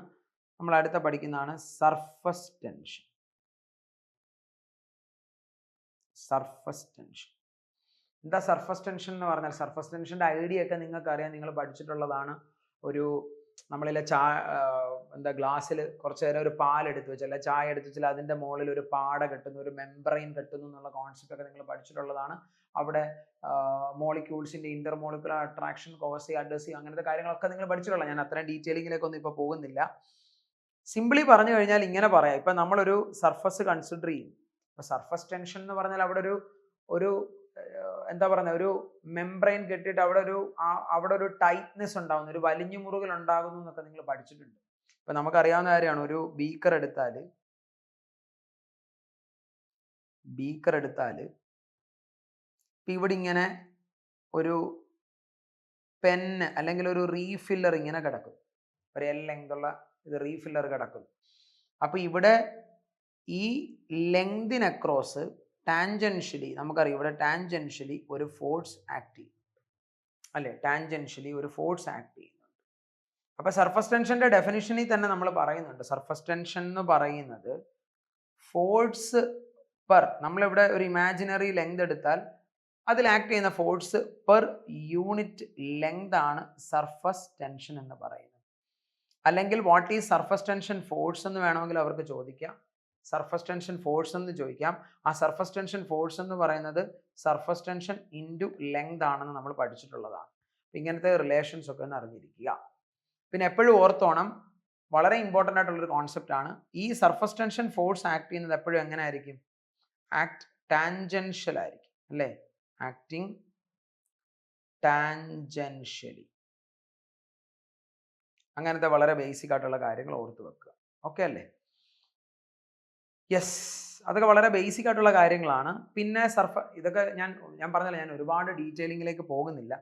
നമ്മൾ അടുത്ത പഠിക്കുന്നതാണ് സർഫസ് ടെൻഷൻ. എന്താ സർഫസ് ടെൻഷൻ എന്ന് പറഞ്ഞാൽ? സർഫസ് ടെൻഷൻ്റെ ഐഡിയ ഒക്കെ നിങ്ങൾക്ക് അറിയാം, നിങ്ങൾ പഠിച്ചിട്ടുള്ളതാണ്. ഒരു നമ്മളിലെ ഗ്ലാസ്സിൽ കുറച്ച് നേരം ഒരു പാലെടുത്ത് വെച്ചാൽ, ചായ എടുത്ത് വെച്ചാൽ അതിൻ്റെ മുകളിൽ ഒരു പാട കെട്ടുന്നു, ഒരു മെംബ്രെയിൻ കെട്ടുന്നു എന്നുള്ള കോൺസെപ്റ്റ് ഒക്കെ നിങ്ങൾ പഠിച്ചിട്ടുള്ളതാണ്. അവിടെ മോളിക്യൂൾസിൻ്റെ ഇന്റർമോളിക്കുലർ അട്രാക്ഷൻ, കോസി, അഡ്ഹസി, അങ്ങനത്തെ കാര്യങ്ങളൊക്കെ നിങ്ങൾ പഠിച്ചിട്ടുള്ള. ഞാൻ അത്രയും ഡീറ്റെയിലിങ്ങിലേക്കൊന്നും ഇപ്പോൾ പോകുന്നില്ല. സിംപിളി പറഞ്ഞു കഴിഞ്ഞാൽ ഇങ്ങനെ പറയാം. ഇപ്പം നമ്മളൊരു സർഫസ് കൺസിഡർ ചെയ്യും. ഇപ്പം സർഫസ് ടെൻഷൻ എന്ന് പറഞ്ഞാൽ അവിടെ ഒരു എന്താ പറയുന്നത്, ഒരു മെംബ്രെയിൻ കെട്ടിയിട്ട് അവിടെ ഒരു ടൈറ്റ്നെസ് ഉണ്ടാകുന്നു, ഒരു വലിഞ്ഞു മുറുകൽ ഉണ്ടാകുന്നു എന്നൊക്കെ നിങ്ങൾ പഠിച്ചിട്ടുണ്ട്. ഇപ്പൊ നമുക്കറിയാവുന്ന കാര്യമാണ്. ഒരു ബീക്കർ എടുത്താൽ ഇപ്പൊ ഇവിടെ ഇങ്ങനെ ഒരു പെന്ന് അല്ലെങ്കിൽ ഒരു റീഫില്ലർ ഇങ്ങനെ കിടക്കും, ഒരു എൽ ലെങ്ത് ഉള്ള ഇത് റീഫില്ലർ കിടക്കും. അപ്പൊ ഇവിടെ ഈ ലെങ്തിന് അക്രോസ് ടാൻജൻഷ്യലി നമുക്കറിയാം, ഇവിടെ ടാൻജൻഷ്യലി ഒരു ഫോഴ്സ് ആക്ട് ചെയ്യും അല്ലെ? ടാൻജൻഷ്യലി ഒരു ഫോഴ്സ് ആക്ട് ചെയ്യുന്നുണ്ട്. അപ്പൊ സർഫസ് ടെൻഷന്റെ ഡെഫിനിഷനിൽ തന്നെ നമ്മൾ പറയുന്നുണ്ട്, സർഫസ് ടെൻഷൻ എന്ന് പറയുന്നത് ഫോഴ്സ് പെർ, നമ്മളിവിടെ ഒരു ഇമാജിനറി ലെങ്ത് എടുത്താൽ അതിൽ ആക്ട് ചെയ്യുന്ന ഫോഴ്സ് പെർ യൂണിറ്റ് ലെങ്ത് ആണ് സർഫസ് ടെൻഷൻ എന്ന് പറയുന്നത്. അല്ലെങ്കിൽ what is surface tension force എന്ന് വേണമെങ്കിൽ അവർക്ക് ചോദിക്കാം. സർഫസ് ടെൻഷൻ ഫോഴ്സ് എന്ന് ചോദിക്കാം. ആ സർഫസ് ടെൻഷൻ ഫോഴ്സ് എന്ന് പറയുന്നത് സർഫസ് ടെൻഷൻ ഇൻറ്റു ലെങ്ത് ആണെന്ന് നമ്മൾ പഠിച്ചിട്ടുള്ളതാണ്. ഇങ്ങനത്തെ റിലേഷൻസ് ഒക്കെ ഒന്ന് അറിഞ്ഞിരിക്കുക. പിന്നെ എപ്പോഴും ഓർത്തോണം, വളരെ ഇമ്പോർട്ടൻ്റ് ആയിട്ടുള്ളൊരു കോൺസെപ്റ്റാണ്, ഈ സർഫസ് ടെൻഷൻ ഫോഴ്സ് ആക്ട് ചെയ്യുന്നത് എപ്പോഴും എങ്ങനെ ആയിരിക്കും? ആക്ട് ടാൻജൻഷ്യൽ ആയിരിക്കും അല്ലേ? Acting tangentially. അങ്ങനത്തെ വളരെ ബേസിക് ആയിട്ടുള്ള കാര്യങ്ങൾ ഓർത്ത് വെക്കുക. ഓക്കെ അല്ലേ? യെസ്, അതൊക്കെ വളരെ ബേസിക് ആയിട്ടുള്ള കാര്യങ്ങളാണ്. പിന്നെ ഇതൊക്കെ ഞാൻ പറഞ്ഞല്ലോ, ഞാൻ ഒരുപാട് ഡീറ്റെയിലിങ്ങിലേക്ക് പോകുന്നില്ല.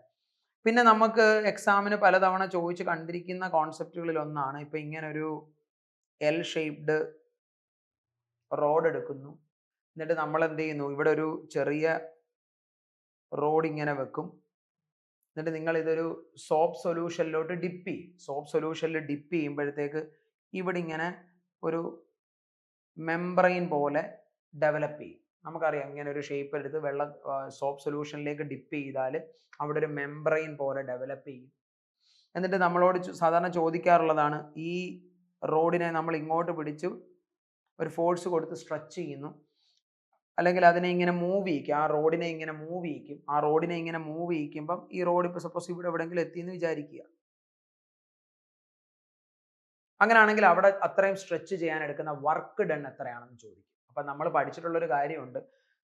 പിന്നെ നമുക്ക് എക്സാമിന് പലതവണ ചോദിച്ച് കണ്ടിരിക്കുന്ന കോൺസെപ്റ്റുകളിൽ ഒന്നാണ്, ഇപ്പം ഇങ്ങനെ ഒരു എൽ ഷേപ്ഡ് റോഡ് എടുക്കുന്നു, എന്നിട്ട് നമ്മൾ എന്ത് ചെയ്യുന്നു, ഇവിടെ ഒരു ചെറിയ റോഡ് ഇങ്ങനെ വെക്കും, എന്നിട്ട് നിങ്ങൾ ഇതൊരു സോപ്പ് സൊല്യൂഷനിലോട്ട് ഡിപ്പ് ചെയ്യും. സോപ്പ് സൊല്യൂഷനിൽ ഡിപ്പ് ചെയ്യുമ്പോഴത്തേക്ക് ഇവിടെ ഇങ്ങനെ ഒരു മെംബ്രെയിൻ പോലെ ഡെവലപ്പ് ചെയ്യും. നമുക്കറിയാം, ഇങ്ങനെ ഒരു ഷേപ്പ് എടുത്ത് വെള്ളം സോപ്പ് സൊല്യൂഷനിലേക്ക് ഡിപ്പ് ചെയ്താൽ അവിടെ ഒരു മെംബ്രെയിൻ പോലെ ഡെവലപ്പ് ചെയ്യും. എന്നിട്ട് നമ്മളോട് സാധാരണ ചോദിക്കാറുള്ളതാണ്, ഈ റോഡിനെ നമ്മൾ ഇങ്ങോട്ട് പിടിച്ചു ഒരു ഫോഴ്സ് കൊടുത്ത് സ്ട്രെച്ച് ചെയ്യുന്നു, അല്ലെങ്കിൽ അതിനെ ഇങ്ങനെ മൂവ് ചെയ്യിക്കും, ആ റോഡിനെ ഇങ്ങനെ മൂവ് ചെയ്യിക്കും. ആ റോഡിനെ ഇങ്ങനെ മൂവ് ചെയ്യിക്കുമ്പം ഈ റോഡ് ഇപ്പോൾ സപ്പോസ് ഇവിടെ എവിടെയെങ്കിലും എത്തിയെന്ന് വിചാരിക്കുക, അങ്ങനെയാണെങ്കിൽ അവിടെ അത്രയും സ്ട്രെച്ച് ചെയ്യാൻ എടുക്കുന്ന വർക്ക് ഡൺ എത്രയാണെന്ന് ചോദിക്കും. അപ്പം നമ്മൾ പഠിച്ചിട്ടുള്ളൊരു കാര്യമുണ്ട്,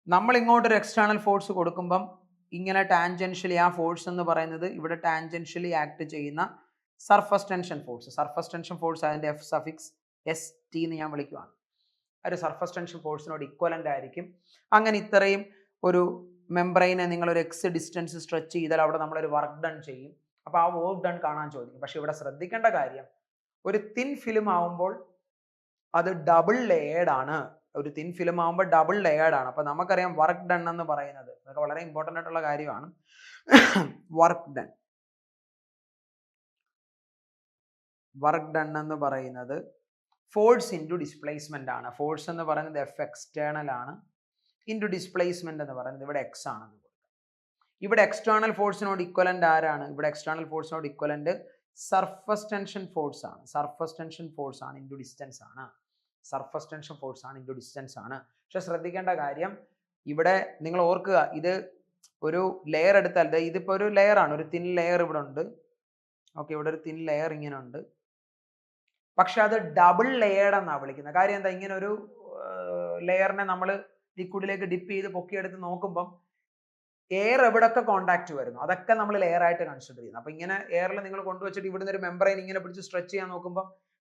നമ്മൾ ഇങ്ങോട്ടൊരു എക്സ്റ്റേണൽ ഫോഴ്സ് കൊടുക്കുമ്പം ഇങ്ങനെ ടാൻജൻഷ്യലി ആ ഫോഴ്സ് എന്ന് പറയുന്നത് ഇവിടെ ടാൻജൻഷ്യലി ആക്ട് ചെയ്യുന്ന surface tension force. Surface tension force അതിൻ്റെ എഫ് സഫിക്സ് എസ് ടി എന്ന് ഞാൻ വിളിക്കുവാണ്. ഒരു സർഫസ് ടെൻഷൻ ഫോഴ്സിനോട് ഇക്വലൻ്റ് ആയിരിക്കും. അങ്ങനെ ഇത്രയും ഒരു മെംബ്രെയിനെ നിങ്ങളൊരു എക്സ് ഡിസ്റ്റൻസ് സ്ട്രെച്ച് ചെയ്താൽ അവിടെ നമ്മളൊരു വർക്ക് ഡൺ ചെയ്യും. അപ്പോൾ ആ വർക്ക് ഡൺ കാണാൻ ചോദിക്കും. പക്ഷെ ഇവിടെ ശ്രദ്ധിക്കേണ്ട കാര്യം, ഒരു തിൻ ഫിലിം ആവുമ്പോൾ അത് ഡബിൾ ലെയേർഡ് ആണ്. ഒരു തിൻ ഫിലിം ആവുമ്പോൾ ഡബിൾ ലെയേർഡ് ആണ്. അപ്പോൾ നമുക്കറിയാം വർക്ക് ഡൺ എന്ന് പറയുന്നത്, അതൊക്കെ വളരെ ഇമ്പോർട്ടൻ്റ് ആയിട്ടുള്ള കാര്യമാണ്. വർക്ക് ഡൺ എന്ന് പറയുന്നത് ഫോഴ്സ് ഇൻറ്റു ഡിസ്പ്ലേസ്മെന്റ് ആണ്. ഫോഴ്സ് എന്ന് പറയുന്നത് എഫ് എക്സ്റ്റേണൽ ആണ്, ഇൻറ്റു ഡിസ്പ്ലേസ്മെന്റ് എന്ന് പറയുന്നത് ഇവിടെ എക്സ് ആണെന്ന് കൊടുക്കുക. ഇവിടെ എക്സ്റ്റേണൽ ഫോഴ്സിനോട് ഇക്വലന്റ് ആരാണ്? ഇവിടെ എക്സ്റ്റേണൽ ഫോഴ്സിനോട് ഇക്വലന്റ് സർഫസ് ടെൻഷൻ ഫോഴ്സ് ആണ്. സർഫസ് ടെൻഷൻ ഫോഴ്സ് ആണ് ഇൻറ്റു ഡിസ്റ്റൻസ് ആണ്. സർഫസ് ടെൻഷൻ ഫോഴ്സ് ആണ് ഇൻറ്റു ഡിസ്റ്റൻസ് ആണ്. പക്ഷെ ശ്രദ്ധിക്കേണ്ട കാര്യം, ഇവിടെ നിങ്ങൾ ഓർക്കുക, ഇത് ഒരു ലെയർ എടുത്താൽ, ഇതിപ്പോൾ ഒരു ലെയർ ആണ്, ഒരു തിൻ ലെയർ ഇവിടെ ഉണ്ട്. ഓക്കെ, ഇവിടെ ഒരു തിൻ ലെയർ ഇങ്ങനെ ഉണ്ട്. പക്ഷെ അത് ഡബിൾ ലെയർഡ് എന്നാണ് വിളിക്കുന്നത്. കാര്യം എന്താ? ഇങ്ങനെ ഒരു ലെയറിനെ നമ്മൾ ലിക്വിഡിലേക്ക് ഡിപ്പ് ചെയ്ത് പൊക്കിയെടുത്ത് നോക്കുമ്പം എയർ എവിടെയൊക്കെ കോണ്ടാക്ട് വരുന്നു അതൊക്കെ നമ്മൾ ലെയർ ആയിട്ട് കൺസിഡർ ചെയ്യുന്നു. അപ്പൊ ഇങ്ങനെ എയറിൽ നിങ്ങൾ കൊണ്ടുവച്ചിട്ട് ഇവിടുന്ന് ഒരു മെംബ്രെയിൻ ഇങ്ങനെ പിടിച്ച് സ്ട്രെച്ച് ചെയ്യാൻ നോക്കുമ്പോൾ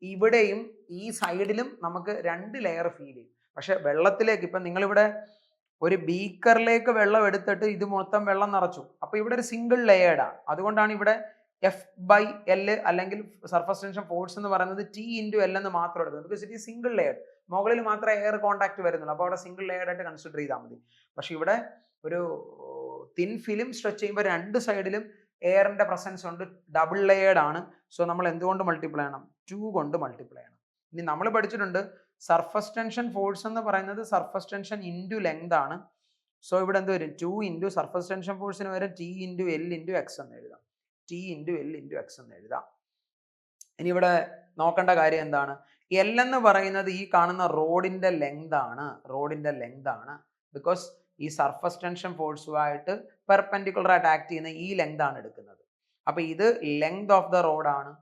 ഇവിടെയും ഈ സൈഡിലും നമുക്ക് രണ്ട് ലെയർ ഫീൽ ചെയ്യും. പക്ഷെ വെള്ളത്തിലേക്ക് ഇപ്പം നിങ്ങളിവിടെ ഒരു ബീക്കറിലേക്ക് വെള്ളം എടുത്തിട്ട് ഇത് മൊത്തം വെള്ളം നിറച്ചു, അപ്പൊ ഇവിടെ ഒരു സിംഗിൾ ലെയർഡാണ്. അതുകൊണ്ടാണ് ഇവിടെ എഫ് ബൈ എൽ അല്ലെങ്കിൽ സർഫസ് ടെൻഷൻ ഫോഴ്സ് എന്ന് പറയുന്നത് ടി ഇൻറ്റു എൽ എന്ന് മാത്രം എടുക്കുന്നത്. ബിക്കോസ് ഇറ്റ് ഈ സിംഗിൾ ലെയർ, മുകളിൽ മാത്രമേ എയർ കോണ്ടാക്ട് വരുന്നുള്ളൂ. അപ്പോൾ അവിടെ സിംഗിൾ ലെയർഡ് ആയിട്ട് കൺസിഡർ ചെയ്താൽ മതി. പക്ഷെ ഇവിടെ ഒരു തിൻ ഫിലിം സ്ട്രെച്ച് ചെയ്യുമ്പോൾ രണ്ട് സൈഡിലും എയറിന്റെ പ്രസൻസ് ഉണ്ട്, ഡബിൾ ലെയർഡ് ആണ്. സോ നമ്മൾ എന്തുകൊണ്ട് മൾട്ടിപ്ലൈ ചെയ്യണം? 2 കൊണ്ട് മൾട്ടിപ്ലൈ ചെയ്യണം. ഇനി നമ്മൾ പഠിച്ചിട്ടുണ്ട് സർഫസ് ടെൻഷൻ ഫോഴ്സ് എന്ന് പറയുന്നത് സർഫസ് ടെൻഷൻ ഇൻറ്റു ലെങ്ത് ആണ്. സോ ഇവിടെ എന്ത് വരും? 2 ഇൻറ്റു സർഫസ് ടെൻഷൻ ഫോഴ്സിന് വരെ T into L into X എന്ന് എഴുതാം. T into L into X എന്ന് എഴുതാം. ഇനി ഇവിടെ നോക്കേണ്ട കാര്യം എന്താണ്? എൽ എന്ന് പറയുന്നത് ഈ കാണുന്ന റോഡിന്റെ ലെങ്ത് ആണ്. റോഡിന്റെ ലെങ്ത് ആണ്. ബിക്കോസ് ഈ സർഫസ് ടെൻഷൻ ഫോഴ്സുമായിട്ട് പെർപെൻഡിക്കുലർ ആയിട്ട് ആക്ട് ചെയ്യുന്ന ഈ ലെങ്ത് ആണ് എടുക്കുന്നത്. അപ്പൊ ഇത് ലെങ്ത് ഓഫ് ദ റോഡ് ആണ്.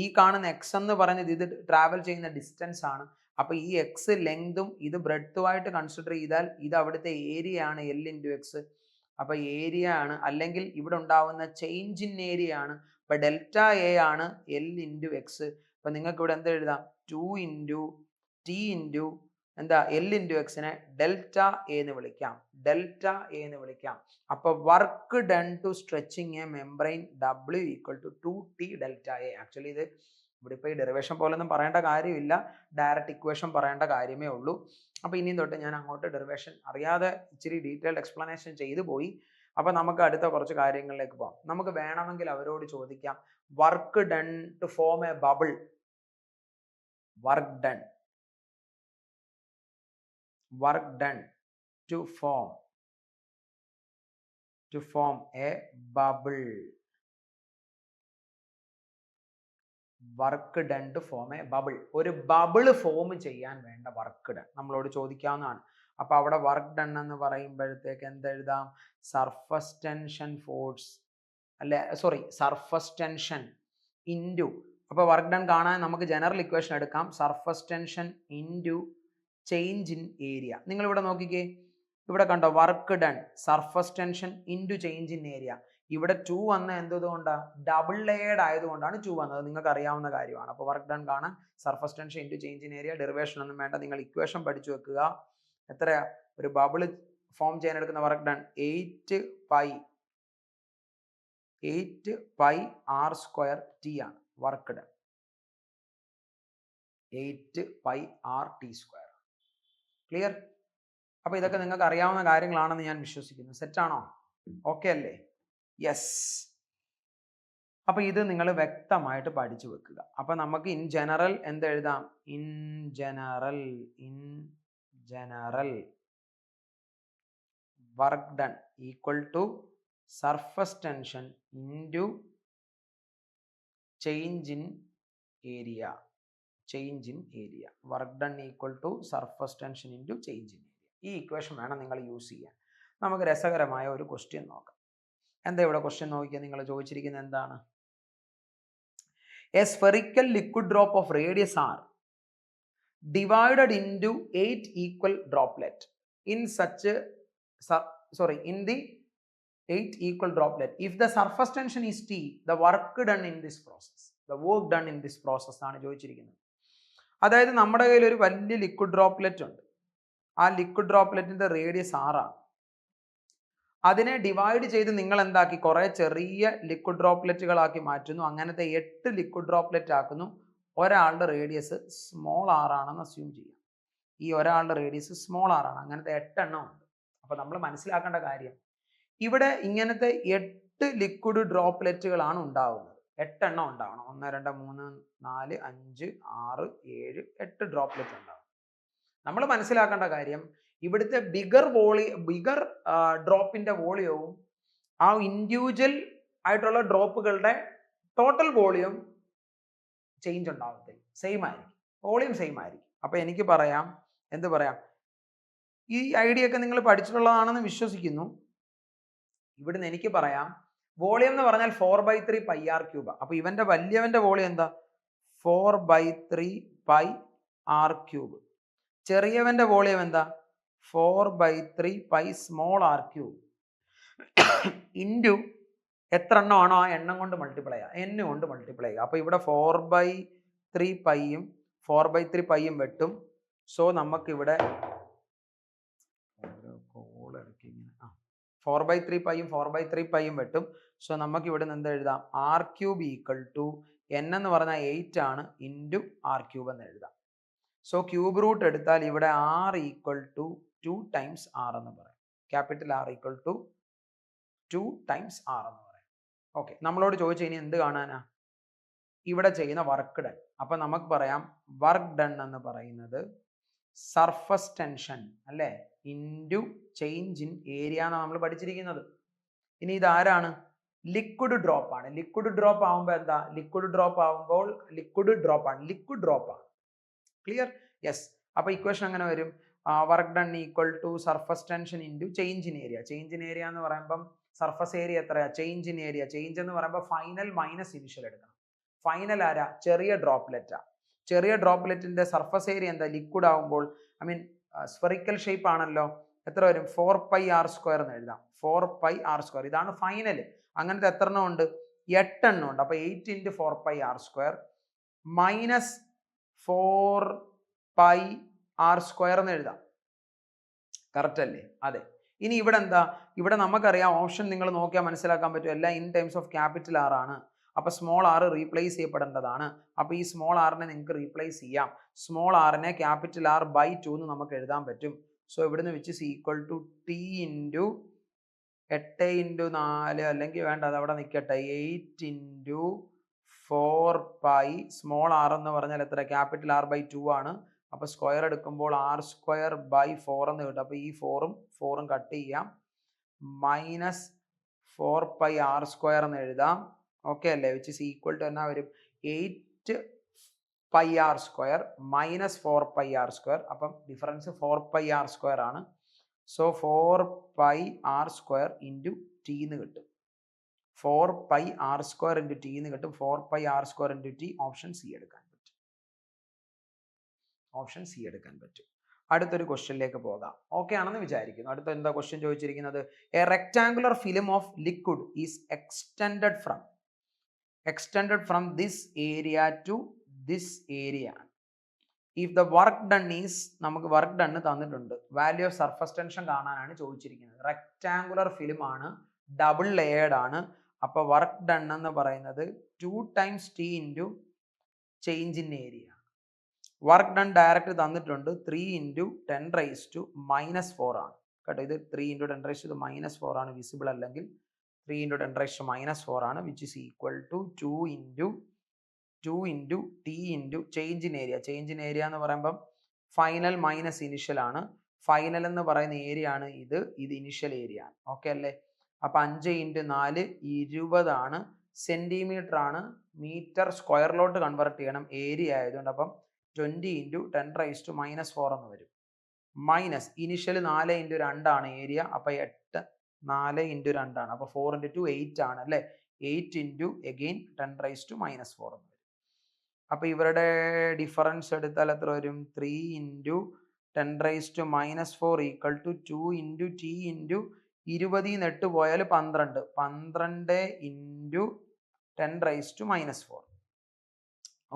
ഈ കാണുന്ന എക്സ് എന്ന് പറയുന്നത് ഇത് ട്രാവൽ ചെയ്യുന്ന ഡിസ്റ്റൻസ് ആണ്. അപ്പൊ ഈ എക്സ് ലെങ്തും ഇത് ബ്രെഡ്ത്തുമായിട്ട് കൺസിഡർ ചെയ്താൽ ഇത് അവിടുത്തെ ഏരിയ ആണ്, എൽ ഇൻറ്റു എക്സ്. അപ്പൊ ഏരിയ ആണ്, അല്ലെങ്കിൽ ഇവിടെ ഉണ്ടാവുന്ന ചേഞ്ച് ഇൻ ഏരിയ ആണ്. അപ്പൊ ഡെൽറ്റ എ ആണ് എൽ ഇൻറ്റു എക്സ്. അപ്പൊ നിങ്ങൾക്ക് ഇവിടെ എന്ത് എഴുതാം? 2 ഇൻറ്റു ടി ഇൻറ്റു എന്താ എൽ ഇൻറ്റു എക്സിനെ ഡെൽറ്റ എ എന്ന് വിളിക്കാം. ഡെൽറ്റ എ എന്ന് വിളിക്കാം. അപ്പൊ work done to stretching a membrane W equal to 2t delta A. Actually ഇത് ഇവിടെ ഇപ്പോൾ ഈ ഡെറിവേഷൻ പോലൊന്നും പറയേണ്ട കാര്യമില്ല, ഡയറക്റ്റ് ഇക്വേഷൻ പറയേണ്ട കാര്യമേ ഉള്ളൂ. അപ്പൊ ഇനിയും തൊട്ട് ഞാൻ അങ്ങോട്ട് ഡെറിവേഷൻ അറിയാതെ ഇച്ചിരി ഡീറ്റെയിൽഡ് എക്സ്പ്ലനേഷൻ ചെയ്തു പോയി. അപ്പൊ നമുക്ക് അടുത്ത കുറച്ച് കാര്യങ്ങളിലേക്ക് പോകാം. നമുക്ക് വേണമെങ്കിൽ അവരോട് ചോദിക്കാം, work done to form a bubble. വർക്ക് ഡൺ to form a bubble. Work done to form a bubble. ഒരു ബബിൾ ഫോം ചെയ്യാൻ വേണ്ട വർക്ക് ഡൺ നമ്മളോട് ചോദിക്കാവുന്നതാണ്. അപ്പൊ അവിടെ വർക്ക് ഡൺ എന്ന് പറയുമ്പോഴത്തേക്ക് എന്തെഴുതാം? സർഫസ് ടെൻഷൻ ഫോഴ്സ് അല്ലെ, സോറി, സർഫസ് ടെൻഷൻ ഇൻറ്റു, അപ്പോൾ വർക്ക് ഡൺ കാണാൻ നമുക്ക് ജനറൽ ഇക്വേഷൻ എടുക്കാം. Surface tension into change in area. നിങ്ങൾ ഇവിടെ നോക്കിക്കേ, ഇവിടെ കണ്ടോ, work done surface tension into change in area. ഇവിടെ 2 വന്ന എന്തുകൊണ്ടാണ്? ഡബിൾ ലെയർഡ് ആയതുകൊണ്ടാണ് 2 വന്നത്. നിങ്ങൾക്ക് അറിയാവുന്ന കാര്യമാണ്. അപ്പോൾ വർക്ക് ഡൺ കാണാൻ surface tension into change in area. Derivation ഒന്നും വേണ്ട, നിങ്ങൾ ഇക്വേഷൻ പഠിച്ചു വെക്കുക. എത്രയാ? ഒരു ബബിൾ ഫോം ചെയ്യാൻ എടുക്കുന്ന work done 8 pi R square T ആണ് work done. 8 pi R T square. Clear? അപ്പോൾ ഇതൊക്കെ നിങ്ങൾക്ക് അറിയാവുന്ന കാര്യങ്ങളാണെന്ന് ഞാൻ വിശ്വസിക്കുന്നു. സെറ്റാണോ? ഓക്കെ അല്ലേ? യെസ്. അപ്പോൾ ഇത് നിങ്ങൾ വ്യക്തമായിട്ട് പഠിച്ചു വെക്കുക. അപ്പോൾ നമുക്ക് ഇൻ ജനറൽ എന്ത് എഴുതാം? In general work done equal to surface tension into change in area. Work done equal to surface tension into change in area. ഈ ഇക്വേഷൻ വേണം നിങ്ങൾ യൂസ് ചെയ്യാൻ. നമുക്ക് രസകരമായ ഒരു ക്വസ്റ്റ്യൻ നോക്കാം. എന്താ ഇവിടെ ക്വസ്റ്റ്യൻ നോക്കിയാൽ നിങ്ങൾ ചോദിച്ചിരിക്കുന്നത് എന്താണ്? A spherical liquid drop of radius R divided into 8 equal droplet in the 8 equal droplet. If the surface tension is T, the work done in this process ആണ് ചോദിച്ചിരിക്കുന്നത്. അതായത് നമ്മുടെ കയ്യിൽ ഒരു വലിയ ലിക്വിഡ് ഡ്രോപ്ലെറ്റ് ഉണ്ട്. ആ ലിക്വിഡ് ഡ്രോപ്ലെറ്റിന്റെ റേഡിയസ് 6 ആണ്. അതിനെ ഡിവൈഡ് ചെയ്ത് നിങ്ങൾ എന്താക്കി? കുറെ ചെറിയ ലിക്വിഡ് ഡ്രോപ്ലെറ്റുകളാക്കി മാറ്റുന്നു. അങ്ങനത്തെ 8 ലിക്വിഡ് ഡ്രോപ്ലെറ്റ് ആക്കുന്നു. ഒരാളുടെ റേഡിയസ് സ്മോൾ ആർ ആണെന്ന് അസ്യൂം ചെയ്യാം. ഈ ഒരാളുടെ റേഡിയസ് സ്മോൾ ആർ ആണ്. അങ്ങനത്തെ 8 എണ്ണം ഉണ്ട്. അപ്പോൾ നമ്മൾ മനസ്സിലാക്കേണ്ട കാര്യം, ഇവിടെ ഇങ്ങനത്തെ 8 ലിക്വിഡ് ഡ്രോപ്ലെറ്റുകളാണ് ഉണ്ടാവുന്നത്. 8 എണ്ണം ഉണ്ടാവണം. 1 2 3 4 5 6 7 8 ഡ്രോപ്ലെറ്റ് ഉണ്ടാവും. നമ്മൾ മനസ്സിലാക്കേണ്ട കാര്യം, ഇവിടുത്തെ ബിഗർ ഡ്രോപ്പിന്റെ വോളിയവും ആ ഇൻഡിവിജ്വൽ ആയിട്ടുള്ള ഡ്രോപ്പുകളുടെ ടോട്ടൽ വോളിയം ചേഞ്ച് ഉണ്ടാവത്തില്ല, സെയിം ആയിരിക്കും, വോളിയം സെയിം ആയിരിക്കും. അപ്പോൾ എനിക്ക് പറയാം, എന്ത് പറയാം, ഈ ഐഡിയ ഒക്കെ നിങ്ങൾ പഠിച്ചിട്ടുള്ളതാണെന്ന് വിശ്വസിക്കുന്നു. ഇവിടുന്ന് എനിക്ക് പറയാം, വോളിയം എന്ന് പറഞ്ഞാൽ 4/3 പൈ ആർ ക്യൂബ്. അപ്പോൾ ഇവന്റെ വലിയവന്റെ വോളിയം എന്താ? 4/3 പൈ ആർ ക്യൂബ്. ചെറിയവന്റെ വോളിയം എന്താ? 4/3 pi small R cube into എത്ര എണ്ണമാണോ ആ എണ്ണം കൊണ്ട് മൾട്ടിപ്ലൈ ചെയ്യുക, n കൊണ്ട് മൾട്ടിപ്ലൈ ചെയ്യുക. അപ്പോൾ ഇവിടെ 4/3 പൈയും 4/3 പൈയും വെട്ടും. സോ നമുക്കിവിടെ 4/3 പൈയും 4/3 പൈയും വെട്ടും. സോ നമുക്ക് ഇവിടെ നിന്ന് എന്ത് എഴുതാം? R cube equal to n എന്ന് പറഞ്ഞാൽ 8 ആണ് ഇൻറ്റു ആർ ക്യൂബ് എന്ന് എഴുതാം. സോ ക്യൂബ് റൂട്ട് എടുത്താൽ ഇവിടെ r equal to 2 times r എന്ന് പറയാം. Capital R equal to 2 times r എന്ന് പറയാം. ഓക്കെ, നമ്മളോട് ചോദിച്ചു ഇനി എന്ത് കാണാനാ? ഇവിടെ ചെയ്യുന്ന വർക്ക് ഡൺ. അപ്പൊ നമുക്ക് പറയാം വർക്ക് ഡൺ എന്ന് പറയുന്നത് സർഫസ് ടെൻഷൻ അല്ലേ ഇൻറ്റു ചേഞ്ച് ഇൻ ഏരിയ എന്നാണ് നമ്മൾ പഠിച്ചിരിക്കുന്നത്. ഇനി ഇതാരാണ്? ലിക്വിഡ് ഡ്രോപ്പ് ആണ്. ലിക്വിഡ് ഡ്രോപ്പ് ആകുമ്പോൾ എന്താ? ലിക്വിഡ് ഡ്രോപ്പ് ആകുമ്പോൾ ലിക്വിഡ് ഡ്രോപ്പ് ആണ്. ക്ലിയർ? യെസ്. അപ്പൊ ഇക്വേഷൻ അങ്ങനെ വരും, work done equal to surface tension into change in area. Change in area എന്ന് പറയുമ്പം സർഫസ് ഏരിയ എത്രയാ? Change in area. ചേഞ്ച് എന്ന് പറയുമ്പോൾ ഫൈനൽ മൈനസ് ഇനിഷ്യൽ എടുക്കണം. ഫൈനൽ ആരാ? ചെറിയ ഡ്രോപ്ലെറ്റാ. ചെറിയ ഡ്രോപ്ലെറ്റിന്റെ സർഫസ് ഏരിയ എന്താ? ലിക്വിഡ് ആകുമ്പോൾ, ഐ മീൻ സ്ഫെറിക്കൽ ഷേപ്പ് ആണല്ലോ. എത്ര വരും? 4 പൈ ആർ സ്ക്വയർ എന്ന് എഴുതാം. 4 പൈ ആർ സ്ക്വയർ. ഇതാണ് ഫൈനൽ. അങ്ങനത്തെ എത്ര എണ്ണം ഉണ്ട്? 8 എണ്ണം ഉണ്ട്. അപ്പൊ 8 into 4 pi R square minus 4 pi R square എന്ന് എഴുതാം. കറക്റ്റ് അല്ലേ? അതെ. ഇനി ഇവിടെ എന്താ? ഇവിടെ നമുക്കറിയാം, ഓപ്ഷൻ നിങ്ങൾ നോക്കിയാൽ മനസ്സിലാക്കാൻ പറ്റും, എല്ലാം in times of capital R ആണ്. അപ്പൊ സ്മോൾ ആർ റീപ്ലേസ് ചെയ്യപ്പെടേണ്ടതാണ്. അപ്പൊ ഈ സ്മോൾ ആറിനെ നിങ്ങൾക്ക് റീപ്ലേസ് ചെയ്യാം. സ്മോൾ ആറിനെ ക്യാപിറ്റൽ R ബൈ 2 എന്ന് നമുക്ക് എഴുതാൻ പറ്റും. സോ ഇവിടുന്ന് which is equal to T into 8 into 4, അല്ലെങ്കിൽ വേണ്ട, അത് അവിടെ നിൽക്കട്ടെ, 8 ഇൻറ്റു 4 പൈ സ്മോൾ ആർ എന്ന് പറഞ്ഞാൽ എത്ര? ക്യാപിറ്റൽ R ബൈ 2 ആണ്. അപ്പൊ സ്ക്വയർ എടുക്കുമ്പോൾ R സ്ക്വയർ ബൈ 4 എന്ന് കിട്ടും. അപ്പൊ ഈ 4ഉം കട്ട് ചെയ്യാം. മൈനസ് 4 പൈ ആർ സ്ക്വയർ എന്ന് എഴുതാം. ഓക്കെ അല്ലേ? വിച്ച് ഇസ് ഈക്വൽ ടു എന്നാ വരും? 8 pi R square minus 4 pi R square. അപ്പം ഡിഫറൻസ് 4 പൈ ആർ സ്ക്വയർ ആണ്. So 4 pi R square into T എന്ന് കിട്ടും. 4πr² ഇൻറ്റു ടി എന്ന് കിട്ടും. 4πr² into T option C എടുക്കാൻ പറ്റും. ഓപ്ഷൻ സി എടുക്കാൻ പറ്റും. അടുത്തൊരു ക്വസ്റ്റ്യനിലേക്ക് പോകാം. ഓക്കെ ആണെന്ന് വിചാരിക്കുന്നു. അടുത്ത എന്താ ക്വസ്റ്റ്യൻ ചോദിച്ചിരിക്കുന്നത്? A rectangular film of liquid is extended from this area to this area. If the work done is, നമുക്ക് വർക്ക് ഡൺ തന്നിട്ടുണ്ട്, വാല്യൂ ഓഫ് സർഫസ് ടെൻഷൻ കാണാനാണ് ചോദിച്ചിരിക്കുന്നത്. റെക്ടാങ്കുലർ ഫിലിം ആണ്, ഡബിൾ ലെയേർഡ് ആണ്. അപ്പോൾ വർക്ക് ഡൺ എന്ന് പറയുന്നത് 2 times T into change in area. Work done direct തന്നിട്ടുണ്ട് 3 ഇൻറ്റു 10⁻⁻⁴ ആണ് കേട്ടോ. ഇത് 3 ഇൻറ്റു 10⁻⁻⁴ ആണ്, വിസിബിൾ അല്ലെങ്കിൽ 3 ഇൻറ്റു 10⁻⁻⁴ ആണ്, which is equal to 2 into T into change in area. Change in area എന്ന് പറയുമ്പം ഫൈനൽ മൈനസ് ഇനിഷ്യൽ ആണ്. ഫൈനൽ എന്ന് പറയുന്ന ഏരിയ ആണ് ഇത് ഇനിഷ്യൽ ഏരിയ ആണ്. ഓക്കെ അല്ലേ? അപ്പം 5 ഇൻറ്റു 4 20 ആണ്, സെൻറ്റിമീറ്റർ ആണ്. മീറ്റർ സ്ക്വയറിലോട്ട് കൺവേർട്ട് ചെയ്യണം, ഏരിയ ആയതുകൊണ്ട്. അപ്പം 20 ഇൻറ്റു 10⁻⁻⁴ എന്ന് വരും. മൈനസ് ഇനിഷ്യൽ 4 ഇൻറ്റു 2 ആണ് ഏരിയ. അപ്പം 8, 4 ഇൻറ്റു 2 ആണ്. അപ്പോൾ 4 ഇൻറ്റു 2 8 ആണ് അല്ലേ? 8 ഇൻറ്റു എഗെയിൻ 10⁻⁻⁴ എന്ന് വരും. അപ്പോൾ ഇവരുടെ ഡിഫറൻസ് എടുത്താൽ എത്ര വരും? 3 into 10⁻⁻⁴ equal to 2 into T into 20 8 പോയാൽ 12. 12 ഇൻറ്റു 10⁻⁻⁴.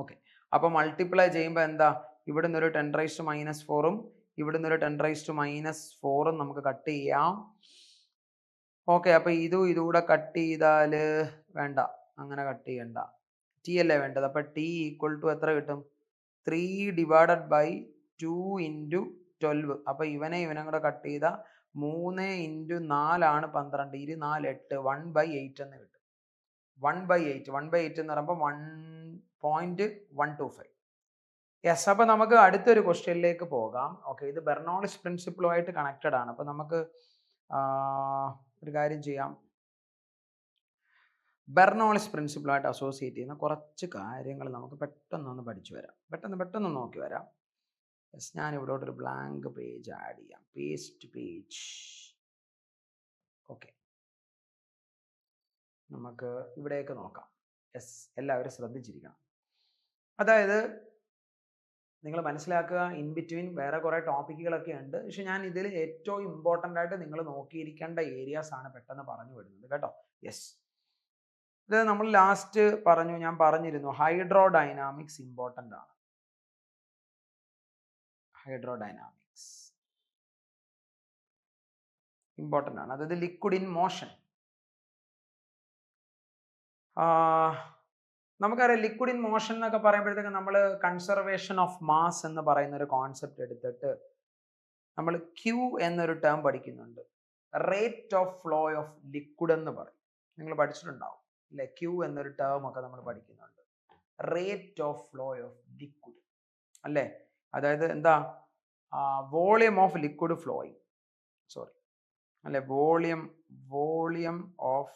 ഓക്കെ. അപ്പോൾ മൾട്ടിപ്ലൈ ചെയ്യുമ്പോൾ എന്താ? ഇവിടുന്ന് ഒരു 10⁻⁻⁴ഉം ഇവിടുന്ന് ഒരു 10⁻⁻⁴ഉം നമുക്ക് കട്ട് ചെയ്യാം. ഓക്കെ. അപ്പോൾ ഇതുകൂടെ കട്ട് ചെയ്താൽ വേണ്ട, അങ്ങനെ കട്ട് ചെയ്യണ്ട, ടി അല്ലേ വേണ്ടത്. അപ്പം ടി ഈക്വൽ ടു എത്ര കിട്ടും? 3 ഡിവൈഡഡ് ബൈ 2 ഇൻറ്റു 12. അപ്പം ഇവനെ കൂടെ കട്ട് ചെയ്താൽ 3 ഇൻറ്റു 4 ആണ് 12. 4 8, 1/8 എന്ന് കിട്ടും. 1/8 എന്ന് പറയുമ്പോൾ 1.125. യെസ്. അപ്പം നമുക്ക് അടുത്തൊരു ക്വസ്റ്റ്യനിലേക്ക് പോകാം. ഓക്കെ. ഇത് ബെർണോളിസ് പ്രിൻസിപ്പിളുമായിട്ട് കണക്റ്റഡ് ആണ്. അപ്പം നമുക്ക് ഒരു കാര്യം ചെയ്യാം. ബെർണോളിസ് പ്രിൻസിപ്പിളുമായിട്ട് അസോസിയേറ്റ് ചെയ്യുന്ന കുറച്ച് കാര്യങ്ങൾ നമുക്ക് പെട്ടെന്നൊന്ന് പഠിച്ചു വരാം. പെട്ടെന്ന് നോക്കി വരാം. യെസ്. ഞാൻ ഇവിടോട്ടൊരു ബ്ലാങ്ക് പേജ് ആഡ് ചെയ്യാം. Paste page. ഓക്കെ. നമുക്ക് ഇവിടേക്ക് നോക്കാം. യെസ്. എല്ലാവരും ശ്രദ്ധിച്ചിരിക്കണം. അതായത് നിങ്ങൾ മനസ്സിലാക്കുക, ഇൻ ബിറ്റ്വീൻ വേറെ കുറേ ടോപ്പിക്കുകളൊക്കെ ഉണ്ട്. പക്ഷെ ഞാൻ ഇതിൽ ഏറ്റവും ഇമ്പോർട്ടൻ്റ് ആയിട്ട് നിങ്ങൾ നോക്കിയിരിക്കേണ്ട ഏരിയാസ് ആണ് പെട്ടെന്ന് പറഞ്ഞു വിടുന്നത് കേട്ടോ. യെസ്. ഇത് നമ്മൾ ലാസ്റ്റ് ഞാൻ പറഞ്ഞിരുന്നു, ഹൈഡ്രോഡൈനാമിക്സ് ഇമ്പോർട്ടൻ്റ് ആണ്. ഹൈഡ്രോഡൈനാമിക്സ് ഇമ്പോർട്ടൻ്റ് ആണ്. അതായത് ലിക്വിഡ് ഇൻ മോഷൻ. നമുക്കറിയാം, ലിക്വിഡ് ഇൻ മോഷൻ എന്നൊക്കെ പറയുമ്പോഴത്തേക്ക് നമ്മൾ കൺസർവേഷൻ ഓഫ് മാസ് എന്ന് പറയുന്ന ഒരു കോൺസെപ്റ്റ് എടുത്തിട്ട് നമ്മൾ ക്യൂ എന്നൊരു ടേം പഠിക്കുന്നുണ്ട്. Rate of flow of liquid എന്ന് പറയും. നിങ്ങൾ പഠിച്ചിട്ടുണ്ടാവും അല്ലെ? ക്യൂ എന്നൊരു ടേം ഒക്കെ നമ്മൾ പഠിക്കുന്നുണ്ട്. Rate of flow of liquid അല്ലേ? അതായത് എന്താ? Volume of liquid flowing, sorry അല്ലെ, volume of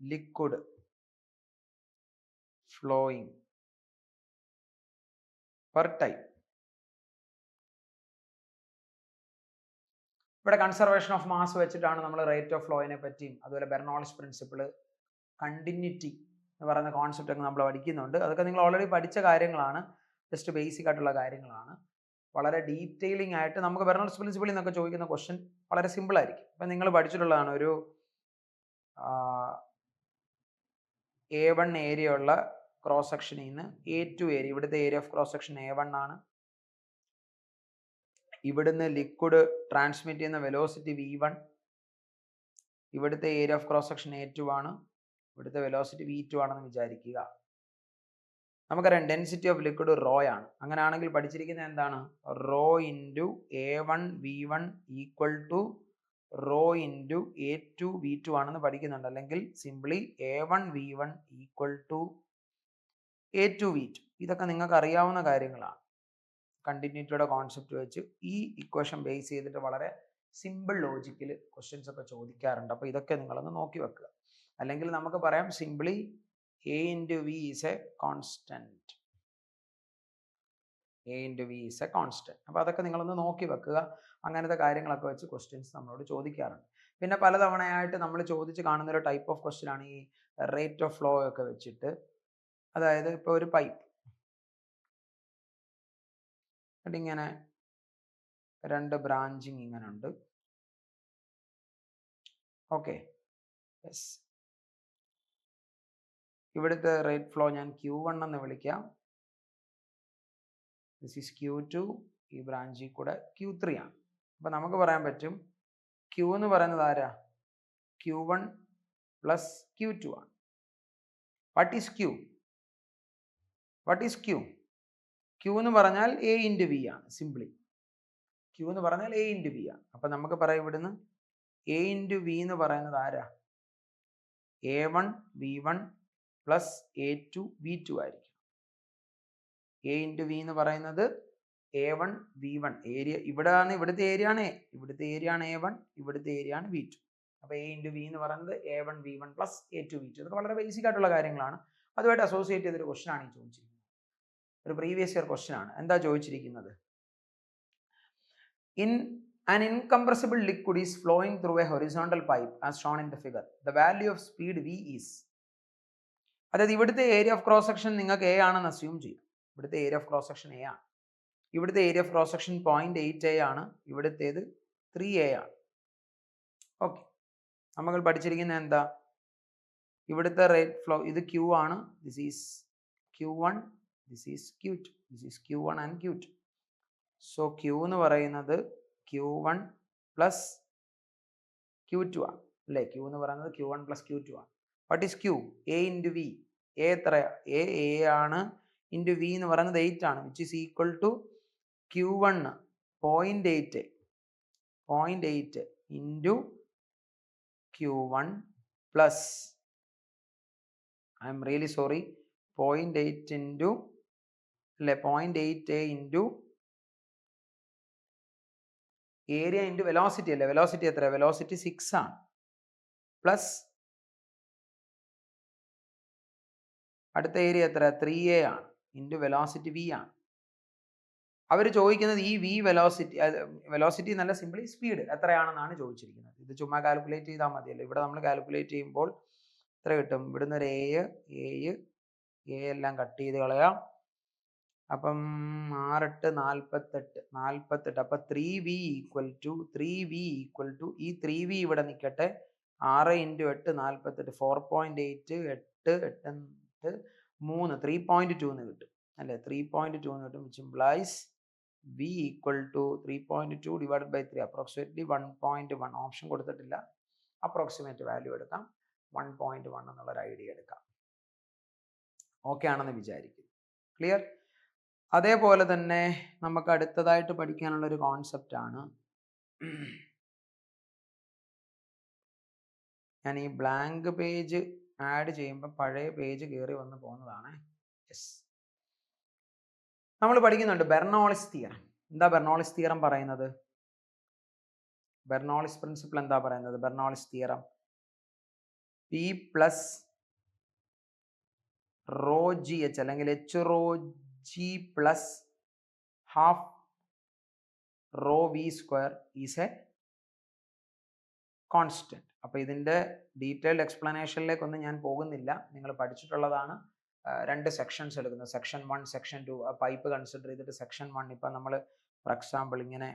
liquid flowing per time. ഇവിടെ കൺസർവേഷൻ ഓഫ് മാസ് വെച്ചിട്ടാണ് നമ്മൾ റേറ്റ് ഓഫ് ഫ്ലോയിനെ പറ്റിയും അതുപോലെ ബെർണോളിസ് പ്രിൻസിപ്പിൾ, കണ്ടിന്യൂറ്റി എന്ന് പറയുന്ന കോൺസെപ്റ്റ് ഒക്കെ നമ്മൾ പഠിക്കുന്നുണ്ട്. അതൊക്കെ നിങ്ങൾ ഓൾറെഡി പഠിച്ച കാര്യങ്ങളാണ്. ജസ്റ്റ് ബേസിക് ആയിട്ടുള്ള കാര്യങ്ങളാണ്. വളരെ ഡീറ്റെയിലിംഗ് ആയിട്ട് നമുക്ക് ബെർണോളിസ് പ്രിൻസിപ്പിളിൽ നിന്നൊക്കെ ചോദിക്കുന്ന ക്വസ്റ്റ്യൻ വളരെ സിമ്പിൾ ആയിരിക്കും. ഇപ്പം നിങ്ങൾ പഠിച്ചിട്ടുള്ളതാണ്, ഒരു A1 ഏരിയ ഉള്ള ക്രോസ് സെക്ഷനിൽ നിന്ന് A2 ഏരിയ, ഇവിടുത്തെ area of cross section A1 ആണ്. ഇവിടുന്ന് ലിക്വിഡ് ട്രാൻസ്മിറ്റ് ചെയ്യുന്ന വെലോസിറ്റി V1, ഇവിടുത്തെ area of cross section A2 ആണ്, ഇവിടുത്തെ വെലോസിറ്റി V2 ആണെന്ന് വിചാരിക്കുക. നമുക്കറിയാം ഡെൻസിറ്റി ഓഫ് ലിക്വിഡ് റോ ആണ്. അങ്ങനെയാണെങ്കിൽ പഠിച്ചിരിക്കുന്നത് എന്താണ്? Rho into A1 V1 equal to rho into A2 V2 ആണെന്ന് പഠിക്കുന്നുണ്ട്. അല്ലെങ്കിൽ simply A1 V1 equal to A2 V2. ഇതൊക്കെ നിങ്ങൾക്ക് അറിയാവുന്ന കാര്യങ്ങളാണ്. കണ്ടിന്യൂറ്റിയുടെ കോൺസെപ്റ്റ് വെച്ച് ഈ ഇക്വേഷൻ ബേസ് ചെയ്തിട്ട് വളരെ സിമ്പിൾ ലോജിക്കിൽ ക്വസ്റ്റ്യൻസ് ഒക്കെ ചോദിക്കാറുണ്ട്. അപ്പോൾ ഇതൊക്കെ നിങ്ങളൊന്ന് നോക്കി വെക്കുക. അല്ലെങ്കിൽ നമുക്ക് പറയാം simply A into V is a constant. A into V is a constant. അപ്പോൾ അതൊക്കെ നിങ്ങളൊന്ന് നോക്കി വെക്കുക. അങ്ങനത്തെ കാര്യങ്ങളൊക്കെ വെച്ച് ക്വസ്റ്റ്യൻസ് നമ്മളോട് ചോദിക്കാറുണ്ട്. പിന്നെ പലതവണയായിട്ട് നമ്മൾ ചോദിച്ച് കാണുന്ന ഒരു ടൈപ്പ് ഓഫ് ക്വസ്റ്റ്യൻ ആണ് ഈ റേറ്റ് ഓഫ് ഫ്ലോ ഒക്കെ വെച്ചിട്ട്. അതായത് ഇപ്പോൾ ഒരു പൈപ്പ് ഇങ്ങനെ 2 ബ്രാഞ്ചിങ് ഇങ്ങനെ ഉണ്ട്. Okay, yes. ഇവിടുത്തെ റേറ്റ് ഫ്ലോ ഞാൻ Q1 എന്ന് വിളിക്കാം. This is Q2. ഈ ബ്രാഞ്ചിൽ കൂടെ Q3 ആണ്. അപ്പം നമുക്ക് പറയാൻ പറ്റും Q എന്ന് പറയുന്നത് ആരാ? Q1 പ്ലസ് Q2 ആണ്. What is Q? What is Q? Q എന്ന് പറഞ്ഞാൽ A ഇൻറ്റു വി ആണ്. സിംപ്ലി Q എന്ന് പറഞ്ഞാൽ A ഇൻറ്റു വി ആണ്. അപ്പം നമുക്ക് പറയാം ഇവിടുന്ന് A ഇൻറ്റു വി എന്ന് പറയുന്നത് ആരാ? A1 V1 plus A2 V2 ആയിരിക്കും. A ഇൻറ്റു വി എന്ന് പറയുന്നത് A1 V1 ഏരിയ ഇവിടെയാണ്, ഇവിടുത്തെ ഏരിയ ആണ് A, ഇവിടുത്തെ ഏരിയ ആണ് A1, ഇവിടുത്തെ ഏരിയ ആണ് V2. അപ്പോൾ A ഇൻറ്റു വി എന്ന് പറയുന്നത് A1 V1 plus A2 V2. ഇതൊക്കെ വളരെ ബേസിക് ആയിട്ടുള്ള കാര്യങ്ങളാണ്. അതുമായിട്ട് അസോസിയേറ്റ് ചെയ്തൊരു ക്വസ്റ്റൻ ആണ് ഈ ചോദിച്ചിരിക്കുന്നത്. ഒരു പ്രീവിയസ് ഇയർ ക്വസ്റ്റൻ ആണ്. എന്താ ചോദിച്ചിരിക്കുന്നത്? In an incompressible liquid is flowing through a horizontal pipe as shown in the figure. The value of speed V is. അതായത് ഇവിടുത്തെ ഏരിയ ഓഫ് ക്രോസ് സെക്ഷൻ നിങ്ങൾക്ക് A ആണെന്ന് അസ്യൂം ചെയ്യാം. ഇവിടുത്തെ area of cross section A ആണ്. ഇവിടുത്തെ area of cross section 0.8A ആണ്. ഇവിടുത്തേത് 3A ആണ്. ഓക്കെ, നമ്മൾ പഠിച്ചിരിക്കുന്നത് എന്താ? ഇവിടുത്തെ റേറ്റ് ഫ്ലോ ഇത് Q ആണ്. This is Q1, this is Q2, this is Q1 and Q2. So Q എന്ന് പറയുന്നത് Q1 പ്ലസ് Q2 ആണ് അല്ലേ? Q എന്ന് പറയുന്നത് Q1 പ്ലസ് Q2 ആണ്. What is Q? A into V. A എത്രയാ? A ആണ്. ഇൻറ്റു വി എന്ന് പറയുന്നത് 8 ആണ്. Which is equal to Q1 0.8 into Q1 plus I'm really sorry 0.8 into അല്ലേ 0.8A into area into velocity അല്ലേ? Velocity എത്ര? Velocity 6 ആണ്. പ്ലസ് അടുത്ത ഏരിയ എത്ര? 3A ആണ്. ഇൻറ്റു വെലോസിറ്റി V ആണ്. അവർ ചോദിക്കുന്നത് ഈ V വെലോസിറ്റി നല്ല സിംപ്ലി സ്പീഡ് എത്രയാണെന്നാണ് ചോദിച്ചിരിക്കുന്നത്. ഇത് ചുമ്മാ കാൽക്കുലേറ്റ് ചെയ്താൽ മതിയല്ലോ. ഇവിടെ നമ്മൾ കാൽക്കുലേറ്റ് ചെയ്യുമ്പോൾ എത്ര കിട്ടും? ഇവിടുന്ന് ഒരു A എല്ലാം കട്ട് ചെയ്ത് കളയാം. അപ്പം 6 8 48. അപ്പം 3V ഈക്വൽ ടു ഈ 3V ഇവിടെ നിൽക്കട്ടെ. 6 ഇൻറ്റു 8 48. 4.8 8 8 3 3.2 എന്ന് കിട്ടും അല്ലേ? 3.2 എന്ന് കിട്ടും. Which implies V equal to 3.2 divided by 3 approximately 1.1. Option കൊടുത്തിട്ടില്ല, അപ്രോക്സിമേറ്റ് വാല്യൂ എടുക്കാം. 1.1 എന്നുള്ളൊരു ഐഡിയ എടുക്കാം. ഓക്കെ ആണെന്ന് വിചാരിക്കും. ക്ലിയർ? അതേപോലെ തന്നെ നമുക്ക് അടുത്തതായിട്ട് പഠിക്കാനുള്ളൊരു കോൺസെപ്റ്റ് ആണ്. ഞാൻ ഈ ബ്ലാങ്ക് പേജ് ആഡ് ചെയ്യുമ്പോൾ പഴയ പേജ് കയറി വന്ന് പോകുന്നതാണ്. യെസ്, നമ്മൾ പഠിക്കുന്നുണ്ട് ബെർണോളിസ് തിയറം. എന്താ ബെർണോളിസ് തിയറം പറയുന്നത്? ബെർണോളിസ് പ്രിൻസിപ്പിൾ എന്താ പറയുന്നത്? Bernoulli's theorem P plus rho g H അല്ലെങ്കിൽ H rho g plus half rho V square is a constant. അപ്പോൾ ഇതിൻ്റെ ഡീറ്റെയിൽഡ് എക്സ്പ്ലനേഷനിലേക്കൊന്നും ഞാൻ പോകുന്നില്ല. നിങ്ങൾ പഠിച്ചിട്ടുള്ളതാണ്. 2 സെക്ഷൻസ് എടുക്കുന്നത്, സെക്ഷൻ 1 സെക്ഷൻ 2. ആ പൈപ്പ് കൺസിഡർ ചെയ്തിട്ട് സെക്ഷൻ 1 ഇപ്പം നമ്മൾ ഫോർ എക്സാമ്പിൾ ഇങ്ങനെ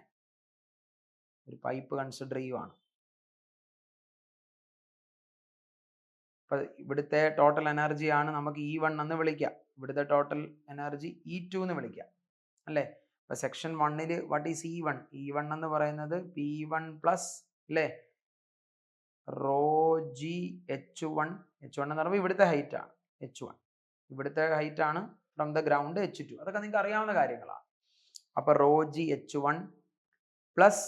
ഒരു പൈപ്പ് കൺസിഡർ ചെയ്യുവാണ്. അപ്പം ഇവിടുത്തെ ടോട്ടൽ എനർജിയാണ് നമുക്ക് E1 എന്ന് വിളിക്കാം. ഇവിടുത്തെ ടോട്ടൽ എനർജി E2 എന്ന് വിളിക്കാം അല്ലേ? അപ്പം section 1 what is E1? E1 എന്ന് പറയുന്നത് P1 പ്ലസ് അല്ലേ റോ ജി H1 എന്ന് പറയുമ്പോൾ ഇവിടുത്തെ ഹൈറ്റ് ആണ് H1. ഇവിടുത്തെ ഹൈറ്റ് ആണ് ഫ്രം ദ ഗ്രൗണ്ട് H2. അതൊക്കെ നിങ്ങൾക്ക് അറിയാവുന്ന കാര്യങ്ങളാണ്. അപ്പോൾ raw G H1 plus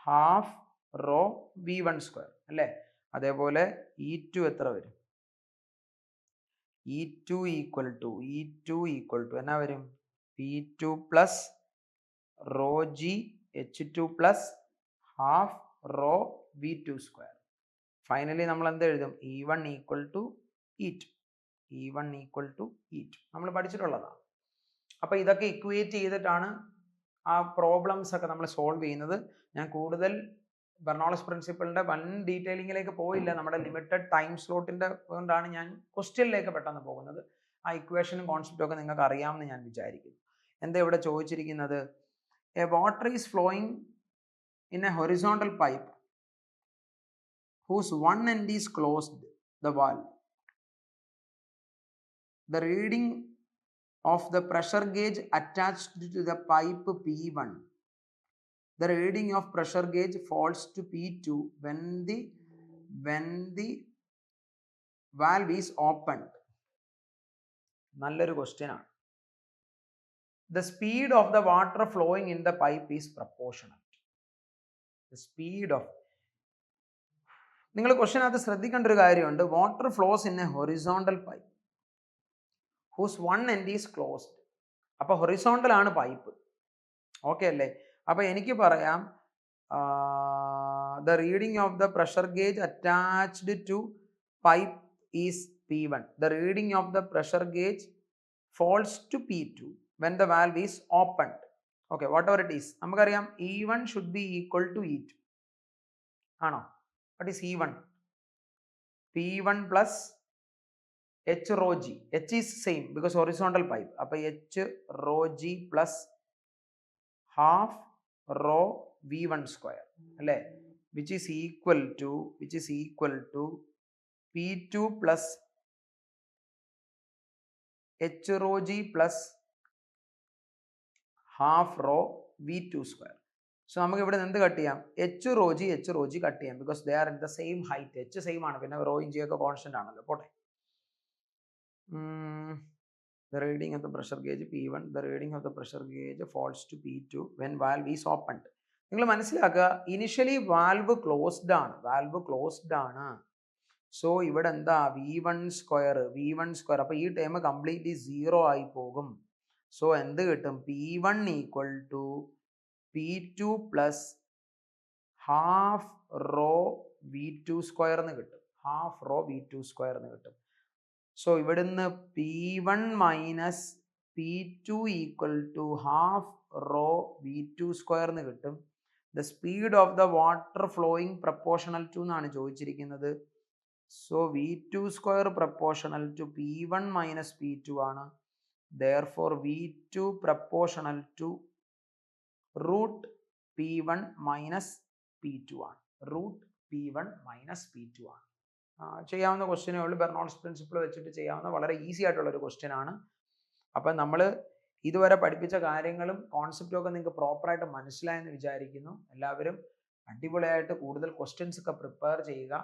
half raw V1 square അല്ലേ? അതേപോലെ E2 എത്ര വരും? E2 ഈക്വൽ ടു എന്നാ വരും? P2 plus rho G H2 plus half rho V2 square. Finally നമ്മൾ എന്ത് എഴുതും? E1 equal to E2. നമ്മൾ പഠിച്ചിട്ടുള്ളതാണ്. അപ്പോൾ ഇതൊക്കെ ഇക്വേറ്റ് ചെയ്തിട്ടാണ് ആ പ്രോബ്ലംസ് ഒക്കെ നമ്മൾ സോൾവ് ചെയ്യുന്നത്. ഞാൻ കൂടുതൽ ബെർണോളിസ് പ്രിൻസിപ്പിളിൻ്റെ വൺ ഡീറ്റെയിലിങ്ങിലേക്ക് പോയില്ല. നമ്മുടെ ലിമിറ്റഡ് ടൈം സ്ലോട്ടിൻ്റെ കൊണ്ടാണ് ഞാൻ ക്വസ്റ്റ്യനിലേക്ക് പെട്ടെന്ന് പോകുന്നത്. ആ ഇക്വേഷനും കോൺസെപ്റ്റും ഒക്കെ നിങ്ങൾക്ക് അറിയാമെന്ന് ഞാൻ വിചാരിക്കുന്നു. എന്താ ഇവിടെ ചോദിച്ചിരിക്കുന്നത്? A water is flowing in a horizontal pipe whose one end is closed, the valve. The reading of the pressure gauge attached to the pipe P1. The reading of pressure gauge falls to P2 when the valve is opened. നല്ലൊരു question ആണ്. The speed of the water flowing in the pipe is proportional. The speed of, നിങ്ങൾ ക്വസ്റ്റ്യനകത്ത് ശ്രദ്ധിക്കേണ്ട ഒരു കാര്യമുണ്ട്. Water flows in a horizontal pipe whose one end is closed. അപ്പോൾ horizontal ആണ് pipe, okay അല്ലേ? അപ്പോൾ എനിക്ക് പറയാം the reading of the pressure gauge attached to pipe is P1. The reading of the pressure gauge falls to P2 when the valve is opened. Okay, whatever it is. നമുക്കറിയാം E1 should be equal to E2. ആണോ? What is E1? P1 plus H rho G. H is same because horizontal pipe. അപ്പോൾ H rho G plus half rho V1 square. അല്ലേ? Which is equal to P2 plus H rho G plus half rho V2 square. So നമുക്ക് ഇവിടെ എന്ത് cut ചെയ്യാം? H rho G cut ചെയ്യാം because they are in the same height. H same ആണ്, പിന്നെ raw in G ഒക്കെ constant ആണല്ലോ. പോട്ടെ. The reading of the pressure gauge P1, the reading of the pressure gauge falls to P2 when valve is opened. നിങ്ങൾ മനസ്സിലാക്കുക, initially valve closed ആണ്. So ഇവിടെ എന്താ? V1 square. അപ്പോൾ ഈ ടൈം കംപ്ലീറ്റ്ലി 0 ആയി പോകും. സോ എന്ത് കിട്ടും? P1 equal to P2 plus half rho V2 square എന്ന് കിട്ടും. സോ ഇവിടുന്ന് P1 minus P2 equal to half rho V2 square എന്ന് കിട്ടും. The speed of the water flowing proportional to എന്നാണ് ചോദിച്ചിരിക്കുന്നത്. So V2 square proportional to P1 minus P2 ആണ്. Therefore V2 proportional to root P1 minus P2 ആണ്. ചെയ്യാവുന്ന ക്വസ്റ്റ്യനേ ഉള്ളൂ. Bernoulli's principle വെച്ചിട്ട് ചെയ്യാവുന്ന വളരെ ഈസി ആയിട്ടുള്ള ഒരു ക്വസ്റ്റ്യൻ ആണ്. അപ്പം നമ്മൾ ഇതുവരെ പഠിപ്പിച്ച കാര്യങ്ങളും കോൺസെപ്റ്റും ഒക്കെ നിങ്ങൾക്ക് പ്രോപ്പറായിട്ട് മനസ്സിലായെന്ന് വിചാരിക്കുന്നു. എല്ലാവരും അടിപൊളിയായിട്ട് കൂടുതൽ ക്വസ്റ്റ്യൻസ് ഒക്കെ പ്രിപ്പയർ ചെയ്യുക.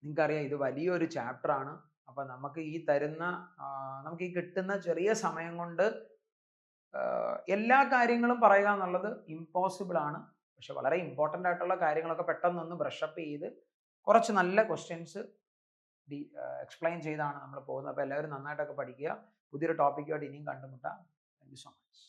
നിങ്ങൾക്കറിയാം ഇത് വലിയൊരു ചാപ്റ്റർ ആണ്. അപ്പം നമുക്ക് ഈ കിട്ടുന്ന ചെറിയ സമയം കൊണ്ട് എല്ലാ കാര്യങ്ങളും പറയുക എന്നുള്ളത് ഇമ്പോസിബിൾ ആണ്. പക്ഷെ വളരെ ഇമ്പോർട്ടൻ്റ് ആയിട്ടുള്ള കാര്യങ്ങളൊക്കെ പെട്ടെന്നൊന്ന് ബ്രഷപ്പ് ചെയ്ത് കുറച്ച് നല്ല ക്വസ്റ്റ്യൻസ് എക്സ്പ്ലെയിൻ ചെയ്താണ് നമ്മൾ പോകുന്നത്. അപ്പോൾ എല്ലാവരും നന്നായിട്ടൊക്കെ പഠിക്കുക. പുതിയൊരു ടോപ്പിക്കുമായിട്ട് ഇനിയും കണ്ടുമുട്ടാം. Thank you so much.